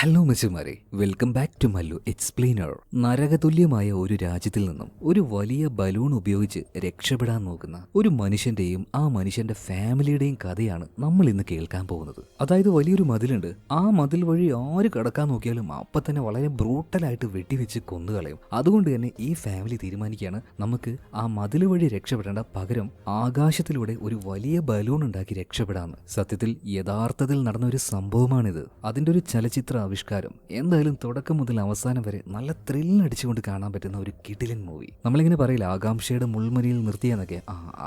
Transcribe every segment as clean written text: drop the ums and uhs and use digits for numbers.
Hello മച്ചുമാരെ, welcome back to Mallu explainer. നരകതുല്യമായ ഒരു രാജ്യത്തിൽ നിന്നും ഒരു വലിയ ബലൂൺ ഉപയോഗിച്ച് രക്ഷപ്പെടാൻ നോക്കുന്ന ഒരു മനുഷ്യന്റെയും ആ മനുഷ്യന്റെ ഫാമിലിയുടെയും കഥയാണ് നമ്മൾ ഇന്ന് കേൾക്കാൻ പോകുന്നത്. അതായത് വലിയൊരു മതിലുണ്ട്. ആ മതിൽ വഴി ആര് കടക്കാൻ നോക്കിയാലും അപ്പം തന്നെ വളരെ ബ്രൂട്ടലായിട്ട് വെട്ടിവെച്ച് കൊന്നുകളയും. അതുകൊണ്ട് തന്നെ ഈ ഫാമിലി തീരുമാനിക്കുകയാണ് നമുക്ക് ആ മതിൽ വഴി രക്ഷപ്പെടേണ്ട, പകരം ആകാശത്തിലൂടെ ഒരു വലിയ ബലൂൺ ഉണ്ടാക്കി രക്ഷപ്പെടാമെന്ന്. സത്യത്തിൽ യഥാർത്ഥത്തിൽ നടന്ന ഒരു സംഭവമാണിത്. അതിന്റെ ഒരു ചലച്ചിത്ര ആവിഷ്കാരം എന്തായാലും തുടക്കം മുതൽ അവസാനം വരെ നല്ല ത്രില്ലടിച്ചുകൊണ്ട് കാണാൻ പറ്റുന്ന ഒരു കിടിലൻ മൂവി. നമ്മളിങ്ങനെ പറയില്ല, ആകാംക്ഷയുടെ മുൾമുനയിൽ നിർത്തിയെന്നൊക്കെ.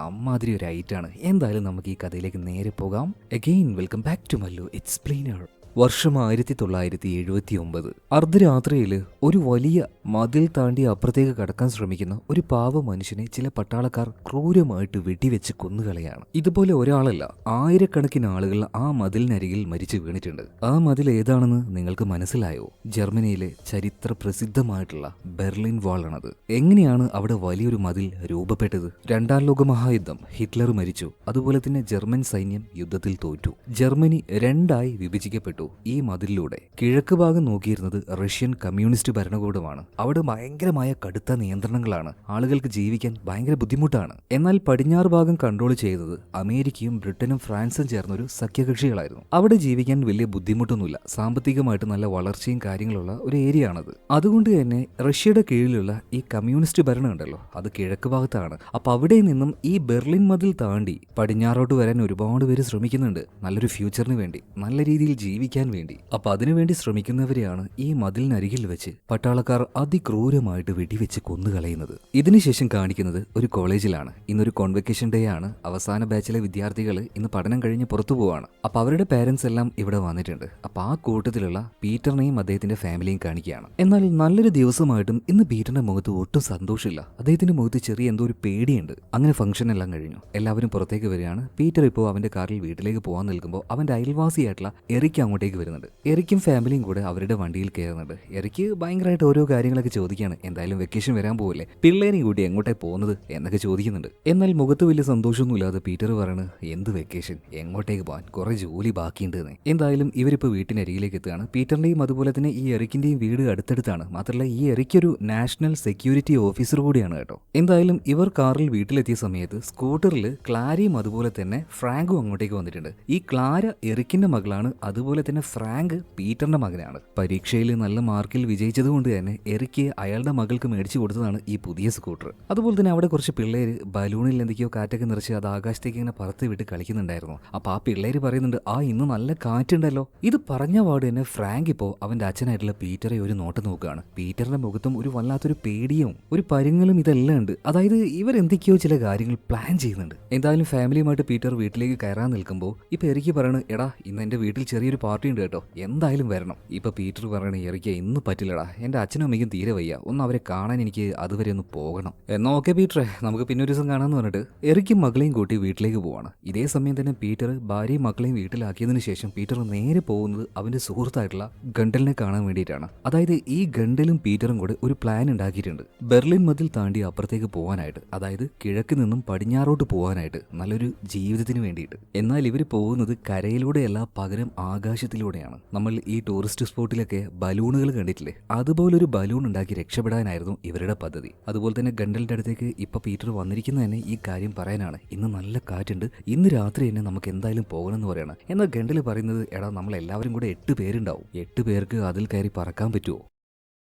അമ്മാതിരി ഒരു ഐറ്റാണ്. എന്തായാലും നമുക്ക് ഈ കഥയിലേക്ക് നേരെ പോകാം. Again welcome back to Mallu Explainer. വർഷം 1979. അർദ്ധരാത്രിയിൽ ഒരു വലിയ മതിൽ താണ്ടി അപ്പുറത്തേക്ക് കടക്കാൻ ശ്രമിക്കുന്ന ഒരു പാവ മനുഷ്യനെ ചില പട്ടാളക്കാർ ക്രൂരമായിട്ട് വെടിവെച്ച് കൊന്നുകളയാണ്. ഇതുപോലെ ഒരാളല്ല, ആയിരക്കണക്കിന് ആളുകൾ ആ മതിലിനരികിൽ മരിച്ചു വീണിട്ടുണ്ട്. ആ മതിൽ ഏതാണെന്ന് നിങ്ങൾക്ക് മനസ്സിലായോ? ജർമ്മനിയിലെ ചരിത്ര പ്രസിദ്ധമായിട്ടുള്ള ബെർലിൻ വാൾ ആണത്. എങ്ങനെയാണ് അവിടെ വലിയൊരു മതിൽ രൂപപ്പെട്ടത്? രണ്ടാം ലോക മഹായുദ്ധം, ഹിറ്റ്ലർ മരിച്ചു. അതുപോലെ തന്നെ ജർമ്മൻ സൈന്യം യുദ്ധത്തിൽ തോറ്റു. ജർമ്മനി രണ്ടായി വിഭജിക്കപ്പെട്ടു. ഈ മതിലിലൂടെ കിഴക്ക് ഭാഗം നോക്കിയിരുന്നത് റഷ്യൻ കമ്മ്യൂണിസ്റ്റ് ഭരണകൂടമാണ്. അവിടെ ഭയങ്കരമായ കടുത്ത നിയന്ത്രണങ്ങളാണ്. ആളുകൾക്ക് ജീവിക്കാൻ ഭയങ്കര ബുദ്ധിമുട്ടാണ്. എന്നാൽ പടിഞ്ഞാറ് ഭാഗം കൺട്രോൾ ചെയ്തത് അമേരിക്കയും ബ്രിട്ടനും ഫ്രാൻസും ചേർന്നൊരു സഖ്യകക്ഷികളായിരുന്നു. അവിടെ ജീവിക്കാൻ വലിയ ബുദ്ധിമുട്ടൊന്നുമില്ല. സാമ്പത്തികമായിട്ട് നല്ല വളർച്ചയും കാര്യങ്ങളുള്ള ഒരു ഏരിയ ആണത്. അതുകൊണ്ട് തന്നെ റഷ്യയുടെ കീഴിലുള്ള ഈ കമ്മ്യൂണിസ്റ്റ് ഭരണം ഉണ്ടല്ലോ, അത് കിഴക്ക് ഭാഗത്താണ്. അപ്പൊ അവിടെ നിന്നും ഈ ബെർലിൻ മതിൽ താണ്ടി പടിഞ്ഞാറോട്ട് വരാൻ ഒരുപാട് പേര് ശ്രമിക്കുന്നുണ്ട്. നല്ലൊരു ഫ്യൂച്ചറിന് വേണ്ടി, നല്ല രീതിയിൽ ജീവിക്കാൻ വേണ്ടി. അപ്പൊ അതിനുവേണ്ടി ശ്രമിക്കുന്നവരെയാണ് ഈ മതിലിനരികിൽ വെച്ച് പട്ടാളക്കാർ അതിക്രൂരമായിട്ട് വെടിവെച്ച് കൊന്നുകളയുന്നത്. ഇതിനുശേഷം കാണിക്കുന്നത് ഒരു കോളേജിലാണ്. ഇന്നൊരു കോൺവെക്കേഷൻ ഡേ ആണ്. അവസാന ബാച്ചിലെ വിദ്യാർത്ഥികൾ ഇന്ന് പഠനം കഴിഞ്ഞ് പുറത്തു പോവാണ്. അപ്പൊ അവരുടെ പേരൻസ് എല്ലാം ഇവിടെ വന്നിട്ടുണ്ട്. അപ്പൊ ആ കൂട്ടത്തിലുള്ള പീറ്ററിനെയും അദ്ദേഹത്തിന്റെ ഫാമിലിയും കാണിക്കുകയാണ്. എന്നാൽ നല്ലൊരു ദിവസമായിട്ടും ഇന്ന് പീറ്ററിന്റെ മുഖത്ത് ഒട്ടും സന്തോഷമില്ല. അദ്ദേഹത്തിന്റെ മുഖത്ത് ചെറിയ എന്തോ ഒരു പേടിയുണ്ട്. അങ്ങനെ ഫംഗ്ഷൻ എല്ലാം കഴിഞ്ഞു. എല്ലാവരും പുറത്തേക്ക് വരികയാണ്. പീറ്റർ ഇപ്പോൾ അവന്റെ കാറിൽ വീട്ടിലേക്ക് പോകാൻ നിൽക്കുമ്പോൾ അവന്റെ അയൽവാസിയായിട്ടുള്ള എറിക്ക് അങ്ങോട്ടേക്ക് വരുന്നുണ്ട്. എറിക്കും ഫാമിലിയും കൂടെ അവരുടെ വണ്ടിയിൽ കയറുന്നുണ്ട്. എറിക്ക് ഭയങ്കരമായിട്ട് ഓരോ കാര്യങ്ങളൊക്കെ ചോദിക്കുകയാണ്. എന്തായാലും വെക്കേഷൻ വരാൻ പോവല്ലേ, പിള്ളേരെയും കൂട്ടി എങ്ങോട്ടേ പോകുന്നത് എന്നൊക്കെ ചോദിക്കുന്നുണ്ട്. എന്നാൽ മുഖത്ത് വലിയ സന്തോഷമൊന്നുമില്ലാതെ പീറ്റർ പറയണ്, എന്ത് വെക്കേഷൻ, എങ്ങോട്ടേക്ക് പോകാൻ, കുറെ ജോലി ബാക്കിയുണ്ട് എന്ന്. എന്തായാലും ഇവരിപ്പോൾ വീട്ടിനരികിലേക്ക് എത്തുകയാണ്. പീറ്ററിന്റെയും അതുപോലെ തന്നെ ഈ എറിക്കിന്റെയും വീട് അടുത്തടുത്താണ്. മാത്രമല്ല ഈ എറിക്കൊരു നാഷണൽ സെക്യൂരിറ്റി ഓഫീസർ കൂടിയാണ് കേട്ടോ. എന്തായാലും ഇവർ കാറിൽ വീട്ടിലെത്തിയ സമയത്ത് സ്കൂട്ടറിൽ ക്ലാരയും അതുപോലെ തന്നെ ഫ്രാങ്കും അങ്ങോട്ടേക്ക് വന്നിട്ടുണ്ട്. ഈ ക്ലാര എറിക്കിന്റെ മകളാണ്, അതുപോലെ തന്നെ ഫ്രാങ്ക് പീറ്ററിന്റെ മകനാണ്. പരീക്ഷയിൽ നല്ല മാർക്കിൽ വിജയിച്ചതുകൊണ്ട് തന്നെ എറിക്ക് അയാളുടെ മകൾക്ക് മേടിച്ചു കൊടുത്തതാണ് ഈ പുതിയ സ്കൂട്ടർ. അതുപോലെ തന്നെ അവിടെ കുറച്ച് പിള്ളേര് ബലൂണിൽ എന്തൊക്കെയോ കാറ്റൊക്കെ നിറച്ച് അത് ആകാശത്തേക്ക് ഇങ്ങനെ പറത്ത് വിട്ട് കളിക്കുന്നുണ്ടായിരുന്നു. അപ്പൊ ആ പിള്ളേര് പറയുന്നുണ്ട്, ഇന്ന് നല്ല കാറ്റുണ്ടല്ലോ. ഇത് പറഞ്ഞ പാട് തന്നെ ഫ്രാങ്ക് ഇപ്പോ അവന്റെ അച്ഛനായിട്ടുള്ള പീറ്ററെ ഒരു നോട്ടം നോക്കുകയാണ്. പീറ്ററിന്റെ മുഖത്തും ഒരു വല്ലാത്തൊരു പേടിയും ഒരു പരുങ്ങലും ഇതെല്ലാം ഉണ്ട്. അതായത് ഇവരെന്തൊക്കെയോ ചില കാര്യങ്ങൾ പ്ലാൻ ചെയ്യുന്നുണ്ട്. എന്തായാലും ഫാമിലിയുമായിട്ട് പീറ്റർ വീട്ടിലേക്ക് കയറാൻ നിൽക്കുമ്പോൾ ഇപ്പൊ എറിക്ക് പറയണ, എടാ ഇന്ന് എന്റെ വീട്ടിൽ ചെറിയൊരു പാർട്ടി ഉണ്ട് കേട്ടോ, എന്തായാലും വരണം. ഇപ്പൊ പീറ്റർ പറയണ, എറിക്ക ഇന്ന് പറ്റില്ലടാ, എന്റെ അച്ഛനും അമ്മയ്ക്കും തീരെ വയ്യ, ഒന്ന് അവരെ കാണാൻ എനിക്ക് അതുവരെ ഒന്ന് പോകണം. എന്നാ ഓക്കെ പീറ്ററെ, നമുക്ക് പിന്നെ ഒരു ദിവസം കാണാമെന്ന് പറഞ്ഞിട്ട് എറിക്കും മകളെയും കൂട്ടി വീട്ടിലേക്ക് പോവാണ്. ഇതേ സമയം തന്നെ പീറ്റർ ഭാര്യയും മക്കളെയും വീട്ടിലാക്കിയതിനു ശേഷം പീറ്റർ നേരെ പോകുന്നത് അവന്റെ സുഹൃത്തായിട്ടുള്ള ഗണ്ടലിനെ കാണാൻ വേണ്ടിയിട്ടാണ്. അതായത് ഈ ഗണ്ടലും പീറ്ററും കൂടെ ഒരു പ്ലാൻ ഉണ്ടാക്കിയിട്ടുണ്ട് ബെർലിൻ മതിൽ താണ്ടി അപ്പുറത്തേക്ക് പോകാനായിട്ട്. അതായത് കിഴക്ക് നിന്നും പടിഞ്ഞാറോട്ട് പോകാനായിട്ട്, നല്ലൊരു ജീവിതത്തിന് വേണ്ടിയിട്ട്. എന്നാൽ ഇവർ പോകുന്നത് കരയിലൂടെയല്ല, പകരം ആകാശത്തിലൂടെയാണ്. നമ്മൾ ഈ ടൂറിസ്റ്റ് സ്പോട്ടിലൊക്കെ ബലൂണുകൾ കണ്ടിട്ടില്ലേ, അതുപോലൊരു ബലൂൺ ഉണ്ടാക്കി രക്ഷപ്പെടാനായിരുന്നു ഇവരുടെ പദ്ധതി. അതുപോലെ തന്നെ ഗണ്ടലിന്റെ അടുത്തേക്ക് ഇപ്പൊ പീറ്റർ വന്നിരിക്കുന്ന തന്നെ ഈ കാര്യം പറയാനാണ്. ഇന്ന് നല്ല കാറ്റുണ്ട്, ഇന്ന് രാത്രി തന്നെ നമുക്ക് എന്തായാലും പോകണം എന്ന് പറയണം. എന്നാൽ ഗണ്ടൽ പറയുന്നത്, എടാ നമ്മൾ എല്ലാവരും കൂടെ 8 പേരുണ്ടാവും, 8 പേർക്ക് അതിൽ കയറി പറക്കാൻ പറ്റുമോ?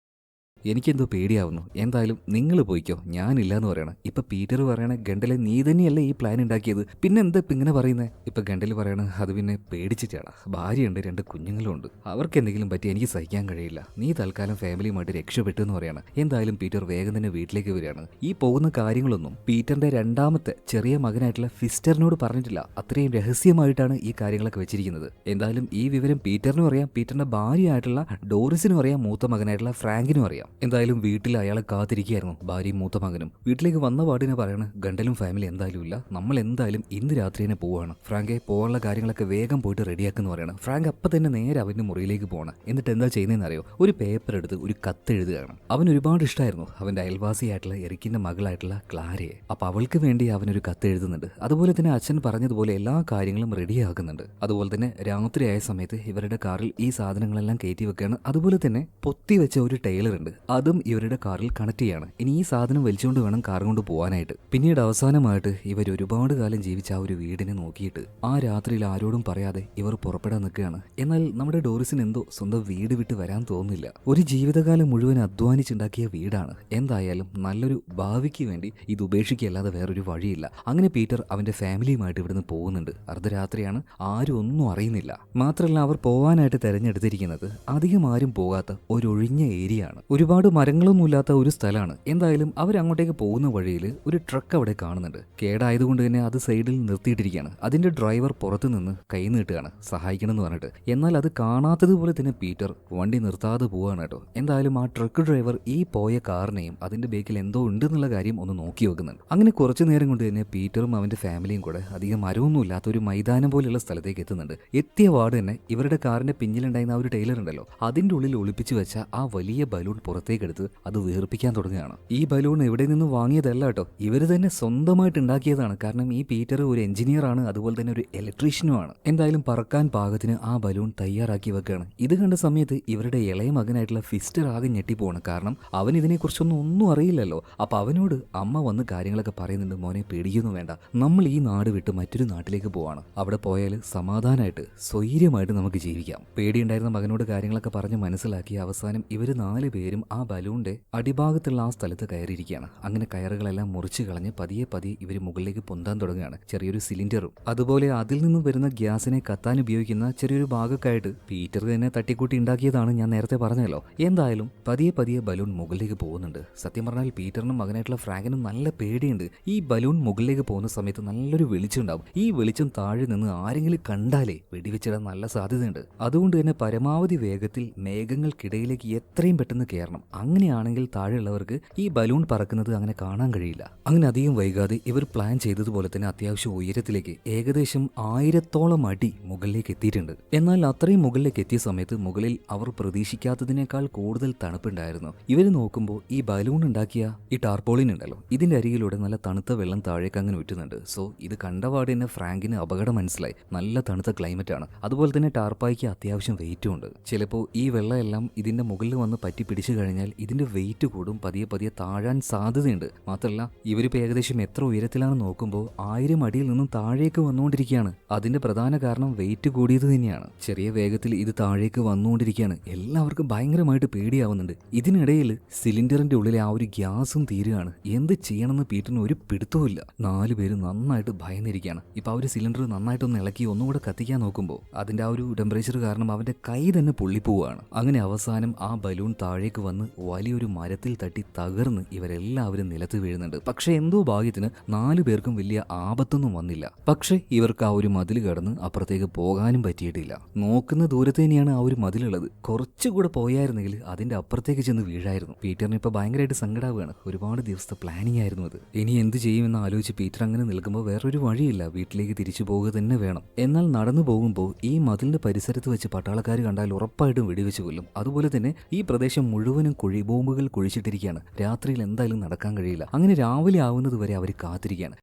എനിക്കെന്തോ പേടിയാവുന്നു. എന്തായാലും നിങ്ങൾ പോയിക്കോ, ഞാനില്ല എന്ന് പറയണം. ഇപ്പൊ പീറ്റർ പറയണ, ഗണ്ടലെ നീ തന്നെയല്ലേ ഈ പ്ലാൻ ഉണ്ടാക്കിയത്, പിന്നെ എന്താ ഇപ്പം ഇങ്ങനെ പറയുന്നത്? ഇപ്പൊ ഗണ്ടൽ പറയണ, അത് പിന്നെ പേടിച്ചിട്ടാണ്, ഭാര്യയുണ്ട്, 2 കുഞ്ഞുങ്ങളും ഉണ്ട്, അവർക്ക് എന്തെങ്കിലും പറ്റി എനിക്ക് സഹിക്കാൻ കഴിയില്ല, നീ തൽക്കാലം ഫാമിലിയുമായിട്ട് രക്ഷപ്പെട്ടു എന്ന് പറയണം. എന്തായാലും പീറ്റർ വേഗം തന്നെ വീട്ടിലേക്ക് വരികയാണ്. ഈ പോകുന്ന കാര്യങ്ങളൊന്നും പീറ്ററിന്റെ രണ്ടാമത്തെ ചെറിയ മകനായിട്ടുള്ള ഫിസ്റ്ററിനോട് പറഞ്ഞിട്ടില്ല. അത്രയും രഹസ്യമായിട്ടാണ് ഈ കാര്യങ്ങളൊക്കെ വെച്ചിരിക്കുന്നത്. എന്തായാലും ഈ വിവരം പീറ്ററിനും അറിയാം, പീറ്ററിന്റെ ഭാര്യയായിട്ടുള്ള ഡോറിസിനും അറിയാം, മൂത്ത മകനായിട്ടുള്ള ഫ്രാങ്കിനും അറിയാം. എന്തായാലും വീട്ടിൽ അയാളെ കാത്തിരിക്കുകയായിരുന്നു ഭാര്യയും മൂത്ത മകനും. വീട്ടിലേക്ക് വന്ന പാടിനെ പറയണ ഗണ്ടലും ഫാമിലി എന്തായാലും ഇല്ല, നമ്മൾ എന്തായാലും ഇന്ന് രാത്രി തന്നെ പോവാണ്. ഫ്രാങ്കെ പോകാനുള്ള കാര്യങ്ങളൊക്കെ വേഗം പോയിട്ട് റെഡിയാക്കുന്നു പറയണം. ഫ്രാങ്ക് അപ്പം തന്നെ നേരെ അവന്റെ മുറിയിലേക്ക് പോകണം. എന്നിട്ട് എന്താ ചെയ്യുന്നതെന്ന് അറിയോ? ഒരു പേപ്പർ എടുത്ത് ഒരു കത്ത് എഴുതുകയാണ്. അവൻ ഒരുപാട് ഇഷ്ടമായിരുന്നു അവന്റെ അയൽവാസിയായിട്ടുള്ള എറിക്കിന്റെ മകളായിട്ടുള്ള ക്ലാരയെ. അപ്പൊ അവൾക്ക് വേണ്ടി അവനൊരു കത്ത് എഴുതുന്നുണ്ട്. അതുപോലെ തന്നെ അച്ഛൻ പറഞ്ഞതുപോലെ എല്ലാ കാര്യങ്ങളും റെഡിയാക്കുന്നുണ്ട്. അതുപോലെ തന്നെ രാത്രിയായ സമയത്ത് ഇവരുടെ കാറിൽ ഈ സാധനങ്ങളെല്ലാം കയറ്റി വെക്കുകയാണ്. അതുപോലെ തന്നെ പൊത്തി വെച്ച ഒരു ടൈലർ ഉണ്ട്, അതും ഇവരുടെ കാറിൽ കണക്ട് ചെയ്യാണ്. ഇനി ഈ സാധനം വലിച്ചുകൊണ്ട് വേണം കാർ കൊണ്ട് പോകാനായിട്ട്. പിന്നീട് അവസാനമായിട്ട് ഇവർ ഒരുപാട് കാലം ജീവിച്ച ആ ഒരു വീടിനെ നോക്കിയിട്ട് ആ രാത്രിയിൽ ആരോടും പറയാതെ ഇവർ പുറപ്പെടാൻ നിൽക്കുകയാണ്. എന്നാൽ നമ്മുടെ ഡോറിസിന് എന്തോ സ്വന്തം വീട് വിട്ട് വരാൻ തോന്നുന്നില്ല. ഒരു ജീവിതകാലം മുഴുവൻ അധ്വാനിച്ചുണ്ടാക്കിയ വീടാണ്. എന്തായാലും നല്ലൊരു ഭാവിക്ക് വേണ്ടി ഇത് ഉപേക്ഷിക്കല്ലാതെ വേറൊരു വഴിയില്ല. അങ്ങനെ പീറ്റർ അവന്റെ ഫാമിലിയുമായിട്ട് ഇവിടുന്ന് പോകുന്നുണ്ട്. അർദ്ധരാത്രിയാണ്, ആരും ഒന്നും അറിയുന്നില്ല. മാത്രമല്ല അവർ പോവാനായിട്ട് തെരഞ്ഞെടുത്തിരിക്കുന്നത് അധികം ആരും പോകാത്ത ഒരു ഒഴിഞ്ഞ ഏരിയ ആണ്. ഒരുപാട് മരങ്ങളൊന്നുമില്ലാത്ത ഒരു സ്ഥലമാണ്. എന്തായാലും അവരങ്ങോട്ടേക്ക് പോകുന്ന വഴിയിൽ ഒരു ട്രക്ക് അവിടെ കാണുന്നുണ്ട്. കേടായതുകൊണ്ട് തന്നെ അത് സൈഡിൽ നിർത്തിയിട്ടിരിക്കുകയാണ്. അതിന്റെ ഡ്രൈവർ പുറത്തു നിന്ന് കൈ നീട്ടുകയാണ് സഹായിക്കണം എന്ന് പറഞ്ഞിട്ട്. എന്നാൽ അത് കാണാത്തതുപോലെ തന്നെ പീറ്റർ വണ്ടി നിർത്താതെ പോവാണ് കേട്ടോ. എന്തായാലും ആ ട്രക്ക് ഡ്രൈവർ ഈ പോയ കാറിനെയും അതിന്റെ ബേക്കിൽ എന്തോ ഉണ്ടെന്നുള്ള കാര്യം ഒന്ന് നോക്കി വെക്കുന്നുണ്ട്. അങ്ങനെ കുറച്ചു നേരം കൊണ്ട് തന്നെ പീറ്ററും അവന്റെ ഫാമിലിയും കൂടെ അധികം മരമൊന്നും ഇല്ലാത്ത ഒരു മൈതാനം പോലെയുള്ള സ്ഥലത്തേക്ക് എത്തുന്നുണ്ട്. എത്തിയ പാട് തന്നെ ഇവരുടെ കാറിന്റെ പിന്നിലുണ്ടായിരുന്ന ആ ഒരു ടൈലർ ഉണ്ടല്ലോ, അതിന്റെ ഉള്ളിൽ ഒളിപ്പിച്ചു വെച്ച ആ വലിയ ബലൂൺ പുറത്തേക്ക് എടുത്ത് അത് വീർപ്പിക്കാൻ തുടങ്ങുകയാണ്. ഈ ബലൂൺ എവിടെ നിന്ന് വാങ്ങിയതല്ല കേട്ടോ, ഇവർ തന്നെ സ്വന്തമായിട്ട് ഉണ്ടാക്കിയതാണ്. കാരണം ഈ പീറ്റർ ഒരു എഞ്ചിനീയർ ആണ്, അതുപോലെ തന്നെ ഒരു ഇലക്ട്രീഷ്യനുമാണ്. എന്തായാലും പറക്കാൻ പാകത്തിന് ആ ബലൂൺ തയ്യാറാക്കി വെക്കുകയാണ്. ഇത് കണ്ട സമയത്ത് ഇവരുടെ ഇളയ മകനായിട്ടുള്ള ഫിസ്റ്റർ ആകെ ഞെട്ടിപ്പോവാണ്. കാരണം അവൻ ഇതിനെക്കുറിച്ചൊന്നും അറിയില്ലല്ലോ. അപ്പൊ അവനോട് അമ്മ വന്ന് കാര്യങ്ങളൊക്കെ പറയുന്നുണ്ട്, മോനെ പേടിക്കൊന്നും വേണ്ട, നമ്മൾ ഈ നാട് വിട്ട് മറ്റൊരു നാട്ടിലേക്ക് പോവാണ്. അവിടെ പോയാൽ സമാധാനമായിട്ട് സ്വൈര്യമായിട്ട് നമുക്ക് ജീവിക്കാം. പേടിയുണ്ടായിരുന്ന മകനോട് കാര്യങ്ങളൊക്കെ പറഞ്ഞ് മനസ്സിലാക്കി അവസാനം ഇവര് 4 പേരും ആ ബലൂണിന്റെ അടിഭാഗത്തുള്ള ആ സ്ഥലത്ത് കയറിയിരിക്കുകയാണ്. അങ്ങനെ കയറുകളെല്ലാം മുറിച്ച് കളഞ്ഞ് പതിയെ പതിയെ ഇവർ മുകളിലേക്ക് പൊന്താൻ തുടങ്ങുകയാണ്. ചെറിയൊരു സിലിണ്ടറും അതുപോലെ അതിൽ നിന്ന് വരുന്ന ഗ്യാസിനെ കത്താൻ ഉപയോഗിക്കുന്ന ചെറിയൊരു ഭാഗക്കായിട്ട് പീറ്റർ തന്നെ തട്ടിക്കൂട്ടി ഉണ്ടാക്കിയതാണ്, ഞാൻ നേരത്തെ പറഞ്ഞല്ലോ. എന്തായാലും പതിയെ പതിയെ ബലൂൺ മുകളിലേക്ക് പോകുന്നുണ്ട്. സത്യം പറഞ്ഞാൽ പീറ്ററിനും മകനായിട്ടുള്ള ഫ്രാങ്കിനും നല്ല പേടിയുണ്ട്. ഈ ബലൂൺ മുകളിലേക്ക് പോകുന്ന സമയത്ത് നല്ലൊരു വെളിച്ചം ഉണ്ടാവും. ഈ വെളിച്ചം താഴെ നിന്ന് ആരെങ്കിലും കണ്ടാലേ വെടിവെച്ചിടാൻ നല്ല സാധ്യതയുണ്ട്. അതുകൊണ്ട് തന്നെ പരമാവധി വേഗത്തിൽ മേഘങ്ങൾക്കിടയിലേക്ക് എത്രയും പെട്ടെന്ന് കയറണം. അങ്ങനെയാണെങ്കിൽ താഴെയുള്ളവർക്ക് ഈ ബലൂൺ പറക്കുന്നത് അങ്ങനെ കാണാൻ കഴിയില്ല. അങ്ങനെ അധികം വൈകാതെ ഇവർ പ്ലാൻ ചെയ്തതുപോലെ തന്നെ അത്യാവശ്യം ഉയരത്തിലേക്ക് ഏകദേശം 1000ഓളം അടി മുകളിലേക്ക് എത്തിയിട്ടുണ്ട്. എന്നാൽ അത്രയും മുകളിലേക്ക് എത്തിയ സമയത്ത് മുകളിൽ അവർ പ്രതീക്ഷിക്കാത്തതിനേക്കാൾ കൂടുതൽ തണുപ്പുണ്ടായിരുന്നു. ഇവർ നോക്കുമ്പോൾ ഈ ബലൂൺ ഉണ്ടാക്കിയ ഈ ടാർപോളിൻ ഉണ്ടല്ലോ, ഇതിന്റെ അരികിലൂടെ നല്ല തണുത്ത വെള്ളം താഴേക്ക് അങ്ങനെ ഉറ്റുന്നുണ്ട്. സോ ഇത് കണ്ടപാട് തന്നെ ഫ്രാങ്കിന് അപകടം മനസ്സിലായി. നല്ല തണുത്ത ക്ലൈമറ്റ് ആണ്. അതുപോലെ തന്നെ ടാർപ്പായ്ക്ക് അത്യാവശ്യം വെയിറ്റും ഉണ്ട്. ചിലപ്പോൾ ഈ വെള്ളമെല്ലാം ഇതിന്റെ മുകളിൽ വന്ന് പറ്റി പിടിച്ചു കഴിഞ്ഞാൽ ഇതിന്റെ വെയിറ്റ് കൂടും, പതിയെ പതിയെ താഴാൻ സാധ്യതയുണ്ട്. മാത്രമല്ല ഇവരിപ്പോൾ ഏകദേശം എത്ര ഉയരത്തിലാണ് നോക്കുമ്പോൾ 1000 അടിയിൽ നിന്നും താഴേക്ക് വന്നുകൊണ്ടിരിക്കുകയാണ്. അതിന്റെ പ്രധാന കാരണം വെയിറ്റ് കൂടിയത് തന്നെയാണ്. ചെറിയ വേഗത്തിൽ ഇത് താഴേക്ക് വന്നുകൊണ്ടിരിക്കുകയാണ്. എല്ലാവർക്കും ഭയങ്കരമായിട്ട് പേടിയാവുന്നുണ്ട്. ഇതിനിടയിൽ സിലിണ്ടറിന്റെ ഉള്ളിലെ ആ ഒരു ഗ്യാസും തീരുകയാണ്. എന്ത് ചെയ്യണമെന്ന് പീറ്ററിന് ഒരു പിടുത്തവുമില്ല. 4 പേര് നന്നായിട്ട് ഭയന്നിരിക്കുകയാണ്. ഇപ്പൊ ആ ഒരു സിലിണ്ടർ നന്നായിട്ടൊന്ന് ഇളക്കി ഒന്നുകൂടെ കത്തിക്കാൻ നോക്കുമ്പോൾ അതിന്റെ ആ ഒരു ടെമ്പറേച്ചർ കാരണം അവന്റെ കൈ തന്നെ പൊള്ളിപ്പോവാണ്. അങ്ങനെ അവസാനം ആ ബലൂൺ താഴേക്ക് വന്ന് വലിയൊരു മരത്തിൽ തട്ടി തകർന്ന് ഇവരെല്ലാവരും നിലത്ത് വീഴുന്നുണ്ട്. പക്ഷെ എന്തോ ഭാഗ്യത്തിന് 4 പേർക്കും വലിയ ആപത്തൊന്നും വന്നില്ല. പക്ഷെ ഇവർക്ക് ആ ഒരു മതിൽ കടന്ന് അപ്പുറത്തേക്ക് പോകാനും പറ്റിയിട്ടില്ല. നോക്കുന്ന ദൂരത്ത് തന്നെയാണ് ആ ഒരു മതിലുള്ളത്. കുറച്ചുകൂടെ പോയായിരുന്നെങ്കിൽ അതിന്റെ അപ്പുറത്തേക്ക് ചെന്ന് വീഴായിരുന്നു. പീറ്ററിന് ഇപ്പൊ ഭയങ്കരമായിട്ട് സങ്കടാവുകയാണ്. ഒരുപാട് ദിവസത്തെ പ്ലാനിങ് ആയിരുന്നു അത്. ഇനി എന്ത് ചെയ്യുമെന്ന് ആലോചിച്ച് പീറ്റർ അങ്ങനെ നിൽക്കുമ്പോൾ വേറൊരു വഴിയില്ല, വീട്ടിലേക്ക് തിരിച്ചു പോവുക തന്നെ വേണം. എന്നാൽ നടന്നു പോകുമ്പോൾ ഈ മതിലിന്റെ പരിസരത്ത് വെച്ച് പട്ടാളക്കാർ കണ്ടാൽ ഉറപ്പായിട്ടും വെടിവെച്ച് കൊല്ലും. അതുപോലെ തന്നെ ഈ പ്രദേശം മുഴുവനും ബോംബുകൾ കുഴിച്ചിട്ടിരിക്കുകയാണ്. രാത്രിയിൽ എന്തായാലും നടക്കാൻ കഴിയില്ല. അങ്ങനെ രാവിലെ ആവുന്നത് വരെ അവർ കാത്തിരിക്കുകയാണ്.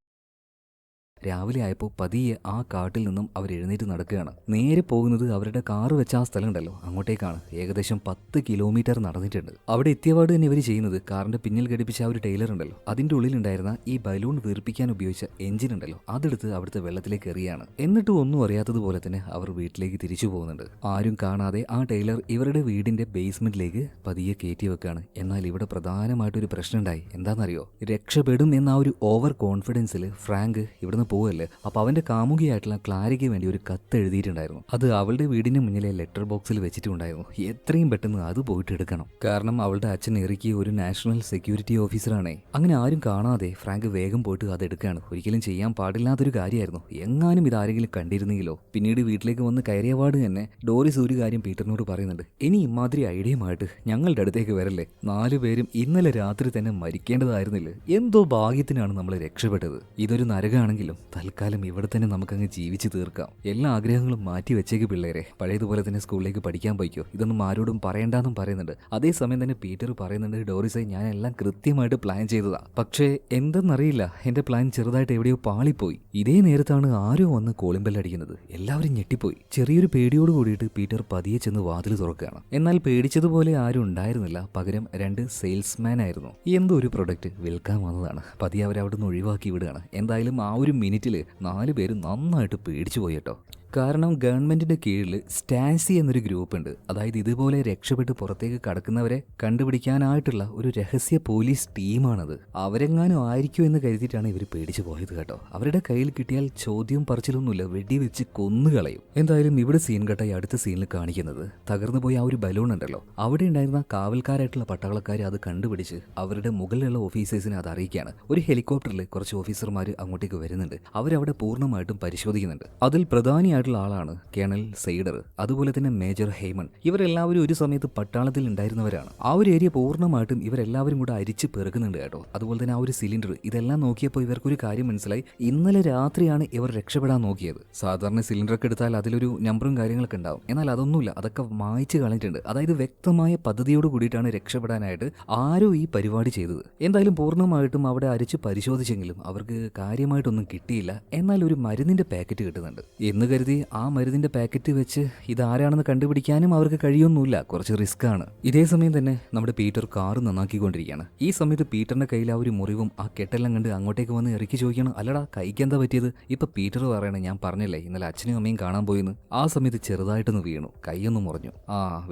രാവിലെ ആയപ്പോൾ പതിയെ ആ കാട്ടിൽ നിന്നും അവർ എഴുന്നേറ്റ് നടക്കുകയാണ്. നേരെ പോകുന്നത് അവരുടെ കാറ് വെച്ച ആ സ്ഥലം ഉണ്ടല്ലോ അങ്ങോട്ടേക്കാണ്. ഏകദേശം 10 കിലോമീറ്റർ നടന്നിട്ടുണ്ട്. അവിടെ എത്തിയപാട് തന്നെ ഇവർ ചെയ്യുന്നത് കാറിന്റെ പിന്നിൽ ഘടിപ്പിച്ച ആ ഒരു ടൈലർ ഉണ്ടല്ലോ, അതിന്റെ ഉള്ളിലുണ്ടായിരുന്ന ഈ ബലൂൺ വീർപ്പിക്കാൻ ഉപയോഗിച്ച എഞ്ചിൻ ഉണ്ടല്ലോ, അതെടുത്ത് അവിടുത്തെ വെള്ളത്തിലേക്ക് എറിയാണ്. എന്നിട്ട് ഒന്നും അറിയാത്തതുപോലെ തന്നെ അവർ വീട്ടിലേക്ക് തിരിച്ചു പോകുന്നുണ്ട്. ആരും കാണാതെ ആ ടൈലർ ഇവരുടെ വീടിന്റെ ബേസ്മെന്റിലേക്ക് പതിയെ കയറ്റി വെക്കാണ്. എന്നാൽ ഇവിടെ പ്രധാനമായിട്ടൊരു പ്രശ്നം ഉണ്ടായി. എന്താണെന്നറിയോ? രക്ഷപ്പെടും എന്ന ആ ഒരു ഓവർ കോൺഫിഡൻസിൽ ഫ്രാങ്ക് ഇവിടുന്ന് പോവല്ലേ. അപ്പോൾ അവൻ്റെ കാമുകിയായിട്ടുള്ള ക്ലാരയ്ക്ക് വേണ്ടി ഒരു കത്ത് എഴുതിയിട്ടുണ്ടായിരുന്നു. അത് അവളുടെ വീടിന് മുന്നിലെ ലെറ്റർ ബോക്സിൽ വെച്ചിട്ടുണ്ടായിരുന്നു. എത്രയും പെട്ടെന്ന് അത് പോയിട്ട് എടുക്കണം. കാരണം അവളുടെ അച്ഛൻ എറിക്കി ഒരു നാഷണൽ സെക്യൂരിറ്റി ഓഫീസറാണേ. അങ്ങനെ ആരും കാണാതെ ഫ്രാങ്ക് വേഗം പോയിട്ട് അത് എടുക്കുകയാണ്. ഒരിക്കലും ചെയ്യാൻ പാടില്ലാത്തൊരു കാര്യമായിരുന്നു. എങ്ങാനും ഇതാരെങ്കിലും കണ്ടിരുന്നെങ്കിലോ. പിന്നീട് വീട്ടിലേക്ക് വന്ന് കയറിയപാട് തന്നെ ഡോറിസ് ഒരു കാര്യം പീറ്ററിനോട് പറയുന്നുണ്ട്. ഇനി ഇമാതിരി ഐഡിയയുമായിട്ട് ഞങ്ങളുടെ അടുത്തേക്ക് വരല്ലേ. 4 പേരും ഇന്നലെ രാത്രി തന്നെ മരിക്കേണ്ടതായിരുന്നില്ല. എന്തോ ഭാഗ്യത്തിനാണ് നമ്മൾ രക്ഷപ്പെട്ടത്. ഇതൊരു നരകമാണെങ്കിലും തൽക്കാലം ഇവിടെ തന്നെ നമുക്കങ്ങ് ജീവിച്ചു തീർക്കാം. എല്ലാ ആഗ്രഹങ്ങളും മാറ്റി വെച്ചേക്ക് പിള്ളേരെ. പഴയതുപോലെ തന്നെ സ്കൂളിലേക്ക് പഠിക്കാൻ പോയിക്കോ. ഇതൊന്നും ആരോടും പറയണ്ടെന്നും പറയുന്നുണ്ട്. അതേസമയം തന്നെ പീറ്റർ പറയുന്നുണ്ട്, ഡോറിസെ ഞാൻ എല്ലാം കൃത്യമായിട്ട് പ്ലാൻ ചെയ്തതാ. പക്ഷേ എന്തെന്നറിയില്ല, എന്റെ പ്ലാൻ ചെറുതായിട്ട് എവിടെയോ പാളിപ്പോയി. ഇതേ നേരത്താണ് ആരോ വന്ന് കോളിംഗ് ബെൽ അടിക്കുന്നത്. എല്ലാവരും ഞെട്ടിപ്പോയി. ചെറിയൊരു പേടിയോട് കൂടിയിട്ട് പീറ്റർ പതിയെ ചെന്ന് വാതിൽ തുറക്കുകയാണ്. എന്നാൽ പേടിച്ചതുപോലെ ആരും ഉണ്ടായിരുന്നില്ല. പകരം 2 സെയിൽസ്മാൻ ആയിരുന്നു. എന്തോ ഒരു പ്രൊഡക്റ്റ് വിൽക്കാൻ വന്നതാണ്. പതിയെ അവരവിടുന്ന് ഒഴിവാക്കി വിടുകയാണ്. എന്തായാലും ആ ഒരു മിനിറ്റിൽ 4 പേര് നന്നായിട്ട് പേടിച്ചു പോയി കേട്ടോ. കാരണം ഗവൺമെന്റിന്റെ കീഴിൽ സ്റ്റാസി എന്നൊരു ഗ്രൂപ്പ് ഉണ്ട്. അതായത് ഇതുപോലെ രക്ഷപ്പെട്ട് പുറത്തേക്ക് കടക്കുന്നവരെ കണ്ടുപിടിക്കാനായിട്ടുള്ള ഒരു രഹസ്യ പോലീസ് ടീമാണത്. അവരെങ്ങാനും ആയിരിക്കും എന്ന് കരുതിയിട്ടാണ് ഇവർ പേടിച്ചു പോയത് കേട്ടോ. അവരുടെ കയ്യിൽ കിട്ടിയാൽ ചോദ്യം പറിച്ചിലൊന്നുമില്ല, വെടിവെച്ച് കൊന്നുകളയും. എന്തായാലും ഇവിടെ സീൻ കട്ടായി അടുത്ത സീനിൽ കാണിക്കുന്നത് തകർന്നു പോയ ആ ഒരു ബലൂൺ ഉണ്ടല്ലോ. അവിടെ ഉണ്ടായിരുന്ന കാവൽക്കാരായിട്ടുള്ള പട്ടാളക്കാർ അത് കണ്ടുപിടിച്ച് അവരുടെ മുകളിലുള്ള ഓഫീസേഴ്സിനെ അത് അറിയിക്കുകയാണ്. ഒരു ഹെലികോപ്റ്ററിൽ കുറച്ച് ഓഫീസർമാർ അങ്ങോട്ടേക്ക് വരുന്നുണ്ട്. അവരവിടെ പൂർണ്ണമായിട്ടും പരിശോധിക്കുന്നുണ്ട്. അതിൽ പ്രധാനിയായിട്ടുള്ള ആളാണ് കേണൽ സെയ്ഡർ, അതുപോലെ തന്നെ മേജർ ഹെയ്മൺ. ഇവരെല്ലാവരും ഒരു സമയത്ത് പട്ടാളത്തിൽ ഉണ്ടായിരുന്നവരാണ്. ആ ഒരു ഏരിയ പൂർണ്ണമായിട്ടും ഇവരെല്ലാവരും കൂടെ അരിച്ച് പെറുക്കുന്നുണ്ട് കേട്ടോ. അതുപോലെ തന്നെ ആ ഒരു സിലിണ്ടർ ഇതെല്ലാം നോക്കിയപ്പോൾ ഇവർക്കൊരു കാര്യം മനസ്സിലായി. ഇന്നലെ രാത്രിയാണ് ഇവർ രക്ഷപ്പെടാൻ നോക്കിയത്. സാധാരണ സിലിണ്ടറൊക്കെ എടുത്താൽ അതിലൊരു നമ്പറും കാര്യങ്ങളൊക്കെ ഉണ്ടാവും. എന്നാൽ അതൊന്നുമില്ല, അതൊക്കെ മായ്ച്ചു കളഞ്ഞിട്ടുണ്ട്. അതായത് വ്യക്തമായ പദ്ധതിയോട് കൂടിയിട്ടാണ് രക്ഷപ്പെടാനായിട്ട് ആരോ ഈ പരിപാടി ചെയ്തത്. എന്തായാലും പൂർണ്ണമായിട്ടും അവിടെ അരിച്ച് പരിശോധിച്ചെങ്കിലും അവർക്ക് കാര്യമായിട്ടൊന്നും കിട്ടിയില്ല. എന്നാൽ ഒരു മരുന്നിന്റെ പാക്കറ്റ് കിട്ടുന്നുണ്ട് എന്ന് കരുതി ആ മരുന്നിന്റെ പാക്കറ്റ് വെച്ച് ഇതാരാണെന്ന് കണ്ടുപിടിക്കാനും അവർക്ക് കഴിയൊന്നുമില്ല. കുറച്ച് റിസ്ക് ആണ്. ഇതേ സമയം തന്നെ നമ്മുടെ പീറ്റർ കാറ് നന്നാക്കിക്കൊണ്ടിരിക്കുകയാണ്. ഈ സമയത്ത് പീറ്ററിന്റെ കയ്യിൽ ആ ഒരു മുറിവും ആ കെട്ടെല്ലാം കണ്ട് അങ്ങോട്ടേക്ക് വന്ന് ഇറക്കി ചോദിക്കണം, അല്ലടാ കൈക്ക് എന്താ പറ്റിയത്? ഇപ്പൊ പീറ്റർ പറയണേ, ഞാൻ പറഞ്ഞില്ലേ ഇന്നലെ അച്ഛനും അമ്മയും കാണാൻ പോയിന്ന്. ആ സമയത്ത് ചെറുതായിട്ടൊന്ന് വീണു, കൈയൊന്നും മുറിഞ്ഞു.